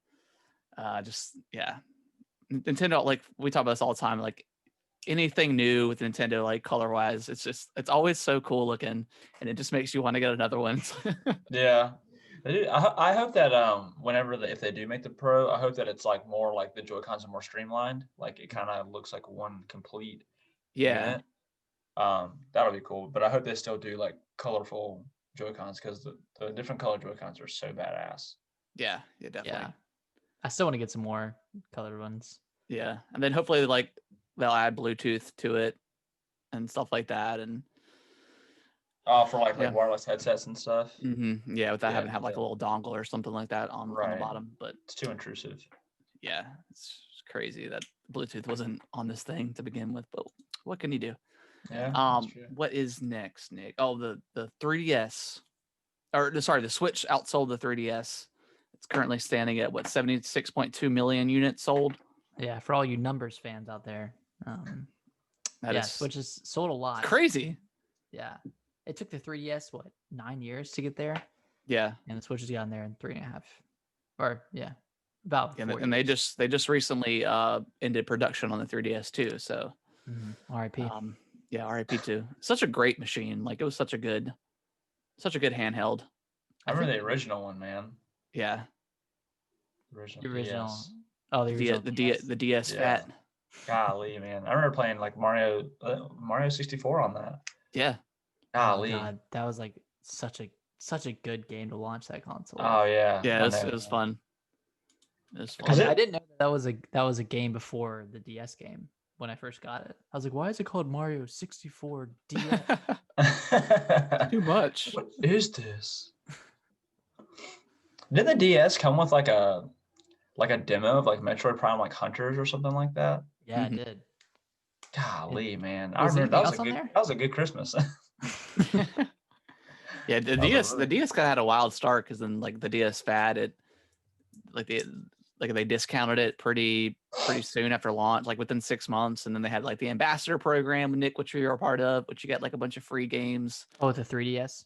Nintendo, like we talk about this all the time, like anything new with Nintendo, like color-wise, it's always so cool looking, and it just makes you want to get another one. Yeah. I hope that if they do make the Pro, I hope that it's like more like the Joy-Cons are more streamlined, like it kind of looks like one complete unit. That'll be cool, but I hope they still do like colorful Joy-Cons, because the different color Joy-Cons are so badass. Yeah, definitely. Yeah. I still want to get some more colored ones. Yeah, and then hopefully like they'll add Bluetooth to it and stuff like that, and for like wireless headsets and stuff. Mm-hmm. Yeah, without having to have like a little dongle or something like that on the bottom. But it's too intrusive. Yeah, it's crazy that Bluetooth wasn't on this thing to begin with. But what can you do? Yeah. What is next, Nick? Oh, the 3DS, the Switch outsold the 3DS. It's currently standing at 76.2 million units sold. Yeah, for all you numbers fans out there, Switch has sold a lot. It's crazy. Yeah, it took the 3DS 9 years to get there. Yeah, and the Switch has gotten there in 3.5, or about. Yeah, and they just recently ended production on the 3DS too. So, RIP. RIP too. Such a great machine. Like it was such a good handheld. I remember the original one, man. Yeah. The original. DS. Oh, the original. The DS Fat. Golly, man. I remember playing like Mario 64 on that. Yeah. Golly. Oh, God. That was like such a good game to launch that console. Oh yeah. Yeah, it was fun. I didn't know that was a game before the DS game when I first got it. I was like, why is it called Mario 64 DS? Too much. What is this? Did the DS come with like a demo of like Metroid Prime like Hunters or something like that? Yeah, it did. Golly, man. I remember that was a good Christmas. Yeah, the DS kind of had a wild start, because then like the DS Fat, they discounted it pretty soon after launch, like within 6 months, and then they had like the ambassador program, Nick, which you were a part of, which you got like a bunch of free games. Oh, the 3DS.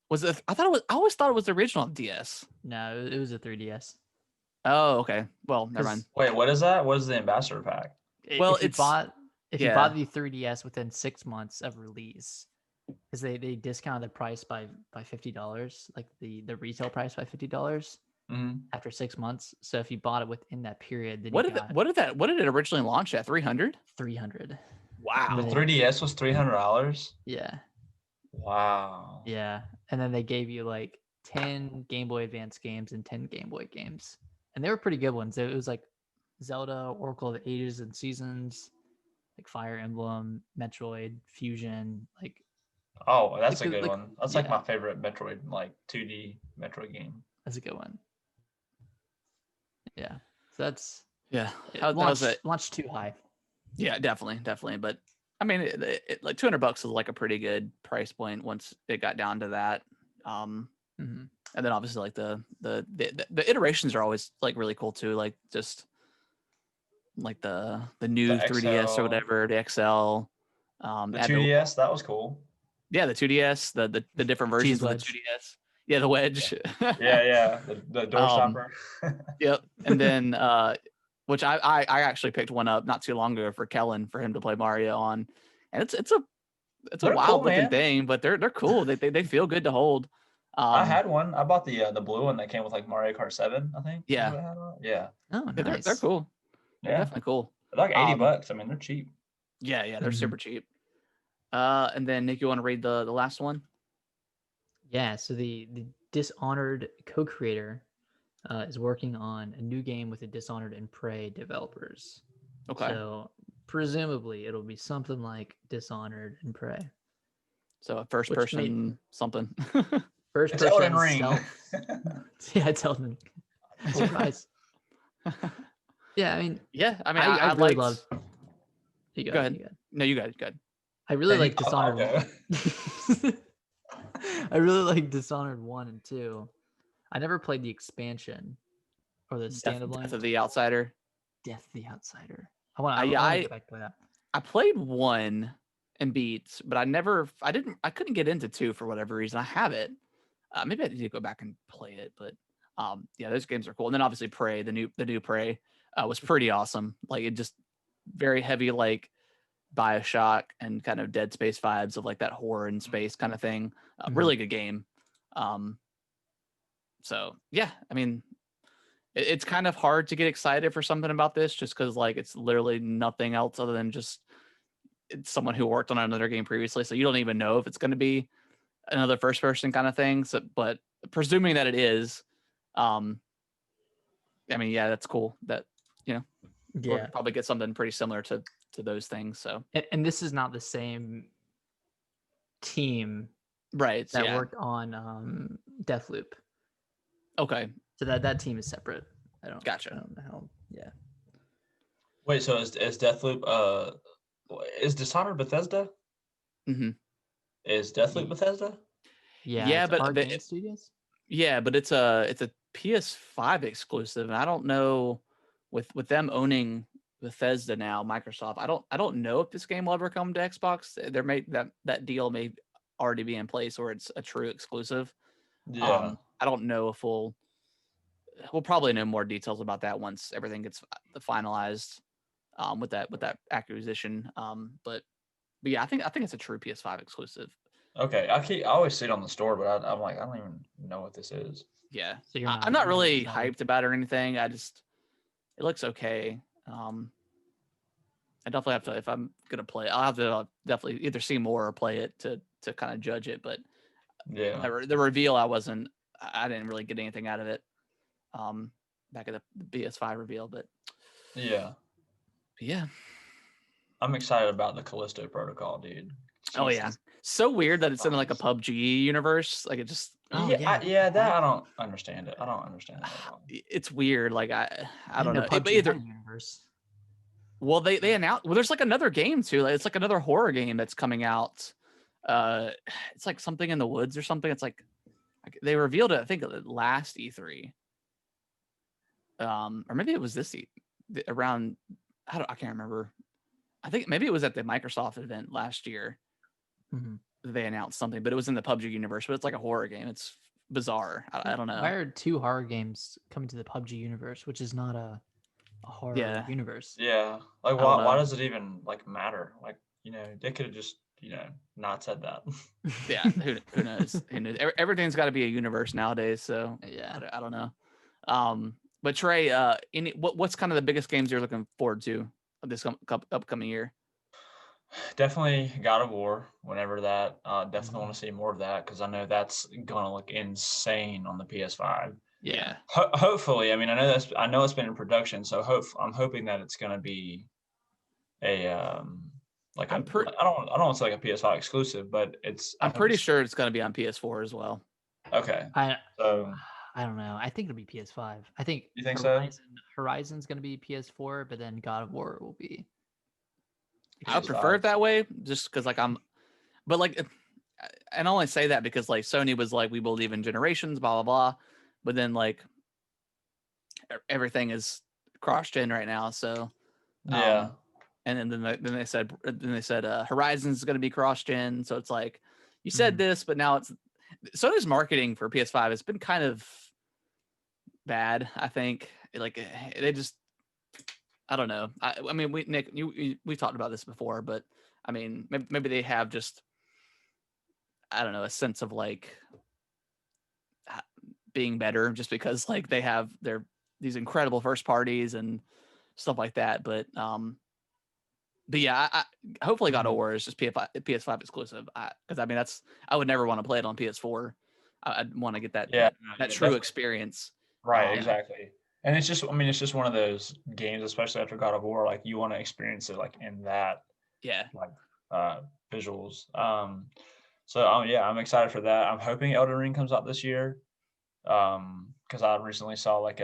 Was it? I always thought it was the original DS. No, it was a 3DS. Oh, okay. Well, never mind. Wait, what is that? What is the ambassador pack? If you bought the 3DS within 6 months of release, because they discounted the price by $50, like the retail price by $50 after 6 months. So if you bought it within that period, then what did it originally launch at? $300. $300. Wow. The 3DS was $300. Yeah. Wow. Yeah, and then they gave you like 10 Game Boy Advance games and 10 Game Boy games, and they were pretty good ones. It was like Zelda, Oracle of Ages and Seasons, like Fire Emblem, Metroid, Fusion, Oh, that's like a good like one. That's like yeah, my favorite Metroid, like 2D Metroid game. that's a good one. Yeah, so that's Yeah, it that was it. launched too high. Yeah, definitely. But I mean, like $200 is like a pretty good price point once it got down to that. Mhm. And then obviously like the iterations are always like really cool too. Like just like the new The 3DS or XL, whatever, the XL. the Add the 2DS, that was cool. Yeah, the 2DS, the different versions Cheese of the wedge. 2DS. Yeah, the wedge. Yeah. The door Um, stopper. yep. And then which I actually picked one up not too long ago for Kellen for him to play Mario on. And it's a They're cool, wild looking man. thing, but they're cool. They feel good to hold. I had one. I bought the blue one that came with like Mario Kart 7, I think. Is Yeah. what I had on it. Yeah. Oh, Yeah, they're nice. cool. They're Yeah. definitely cool. They're like 80 Um, bucks. I mean, they're cheap. yeah, they're Mhm. super cheap. And then Nick, you want to read the last one? Yeah, so the Dishonored co-creator is working on a new game with the Dishonored and Prey developers. Okay. So presumably it'll be something like Dishonored and Prey. So a first Which person something. First It's person Elden Ring. stealth. Yeah, it's Elden Ring. Surprise. Yeah, I mean, Yeah, I mean, I I really liked. love. Go ahead. No, you got it. Go ahead. I really Yeah, like I'll Dishonored. go. I really like Dishonored 1 and 2. I never played the expansion or the standalone. Death of the Outsider. Death of the Outsider. I want to get back to play that. I played 1 and beat, but I couldn't get into 2 for whatever reason. I have it. Maybe I need to go back and play it, but yeah, those games are cool. And then obviously Prey, the new Prey, was pretty awesome. Like it just very heavy like BioShock and kind of Dead Space vibes of like that horror in space kind of thing. Really good game. So yeah, I mean, it's kind of hard to get excited for something about this just because like it's literally nothing else other than just it's someone who worked on another game previously. So you don't even know if it's going to be another first person kind of thing. So, but presuming that it is, I mean, yeah, that's cool. That we'll probably get something pretty similar to those things. So, and this is not the same team right that worked on Deathloop. Okay, so that team is separate. Gotcha. I don't know how. Yeah. Wait, so is Deathloop is Dishonored Bethesda? Mm-hmm. Is Deathloop Bethesda? Yeah, but Game Studios. Yeah, but it's a PS5 exclusive, and I don't know with them owning Bethesda now, Microsoft. I don't know if this game will ever come to Xbox. There may that deal may already be in place, or it's a true exclusive. Yeah. I don't know if we'll probably know more details about that once everything gets finalized with that acquisition. But yeah, I think it's a true PS5 exclusive. Okay, I always see it on the store, but I'm like, I don't even know what this is. Yeah, So I'm not really hyped about it or anything. It looks okay. I definitely have to, if I'm gonna play it, I'll have to definitely either see more or play it to kind of judge it. But yeah, the reveal, I didn't really get anything out of it. Back at the PS5 reveal, but yeah, yeah, I'm excited about the Callisto Protocol, dude. Oh yeah, so weird that it's in like a PUBG universe. Like it just yeah, that I don't understand it. I don't understand that at all. It's weird. Like I don't know. PUBG Either universe. Well, they announced. Well, there's like another game too. Like, it's like another horror game that's coming out. It's like something in the woods or something. It's like they revealed it. I think last E3. Or maybe it was this around. I can't remember. I think maybe it was at the Microsoft event last year. They announced something, but it was in the PUBG universe. But it's like a horror game. It's bizarre. I don't know. Why are 2 horror games coming to the PUBG universe, which is not a horror universe? Yeah, like why does it even like matter? Like they could have just not said that. Yeah, who knows? Who knows? Everything's got to be a universe nowadays. So yeah, I don't know. But Trey, what's kind of the biggest games you're looking forward to this upcoming year? Definitely God of War. Whenever that, definitely want to see more of that because I know that's gonna look insane on the PS5. Yeah. Hopefully, I mean, I know it's been in production, so I'm hoping that it's gonna be a like a I'm pretty I don't want to say like a PS5 exclusive, but I I'm hope pretty it's sure it's gonna be on PS4 as well. okay. I So I don't know. I think it'll be PS5. I think you think so? Horizon's gonna be PS4, but then God of War will be I would prefer PS5. it that way, just because like but like, and I only say that because like Sony was like, we believe in generations, blah blah blah, but then like everything is cross gen right now, so Yeah. and then they said Horizon's going to be cross gen, so it's like you said this, but now it's Sony's marketing for PS5 has been kind of bad. I think like they just I don't know. I mean, Nick, we talked about this before, but I mean, maybe they have just I don't know a sense of like being better just because like they have these incredible first parties and stuff like that. But yeah, hopefully God of War is just PS5 exclusive. Because I mean I would never want to play it on PS4. I'd want to get that true experience. Right, exactly. And it's just, I mean, it's just one of those games, especially after God of War, like you want to experience it like in that like visuals. So yeah, I'm excited for that. I'm hoping Elden Ring comes out this year. Because I recently saw like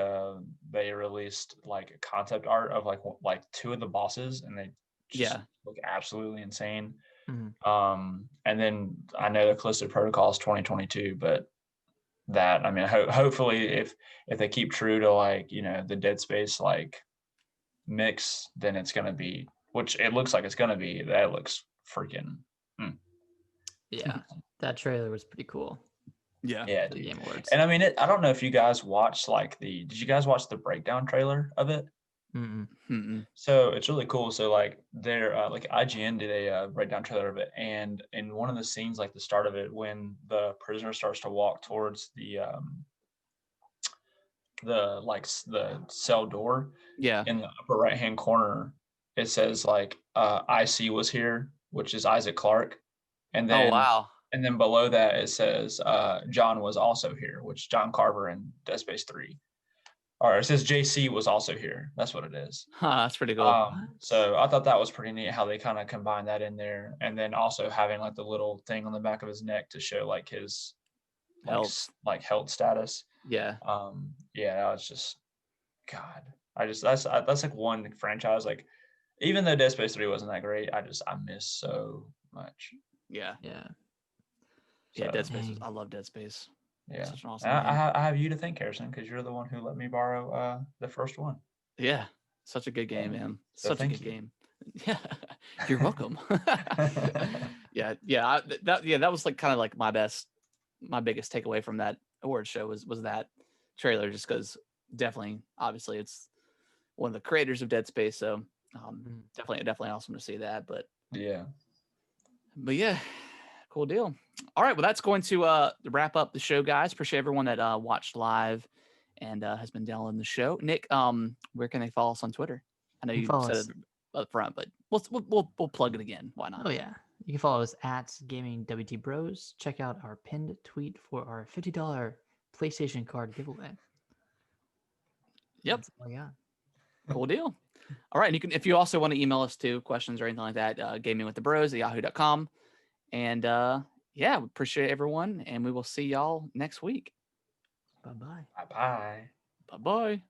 they released like concept art of like two of the bosses, and they just look absolutely insane. And then I know the Callisto Protocol is 2022, but that I mean, hopefully if they keep true to like the Dead Space like mix, then it's gonna be, which it looks like it's gonna be. That looks freaking. Yeah, that trailer was pretty cool. Yeah, dude. Game Awards. And I mean, I don't know if you guys watched did you guys watch the breakdown trailer of it? So it's really cool. So like they're like IGN did a breakdown trailer of it, and in one of the scenes, like the start of it, when the prisoner starts to walk towards the cell door, in the upper right hand corner, it says like IC was here, which is Isaac Clarke, and then and then below that it says John was also here, which John Carver in Dead Space 3. Or it says JC was also here. That's what it is. That's pretty cool. So I thought that was pretty neat how they kind of combined that in there, and then also having like the little thing on the back of his neck to show like his health status. Yeah. Yeah, that was just God. That's like one franchise. Like even though Dead Space 3 wasn't that great, I miss so much. Yeah. So, Dead Space. I love Dead Space. Yeah. Such an awesome game. I have you to thank, Harrison, because you're the one who let me borrow the first one. Yeah. Such a good game, man. So Such a good game. Yeah. You're welcome. Yeah. That was like kind of like my biggest takeaway from that award show was that trailer, just because definitely, obviously, it's one of the creators of Dead Space, so definitely awesome to see that. But yeah, cool deal. All right, well, that's going to wrap up the show, guys. Appreciate everyone that watched live and has been downloading the show. Nick, where can they follow us on Twitter? I know you said it up front, but we'll plug it again. Why not? Oh yeah, you can follow us at Gaming WT Bros. Check out our pinned tweet for our $50 PlayStation card giveaway. Yep. That's all I got. Cool deal. All right, and you can, if you also want to email us too, questions or anything like that, gamingwiththebros@yahoo.com. And yeah, we appreciate everyone, and we will see y'all next week. Bye-bye. Bye-bye. Bye-bye.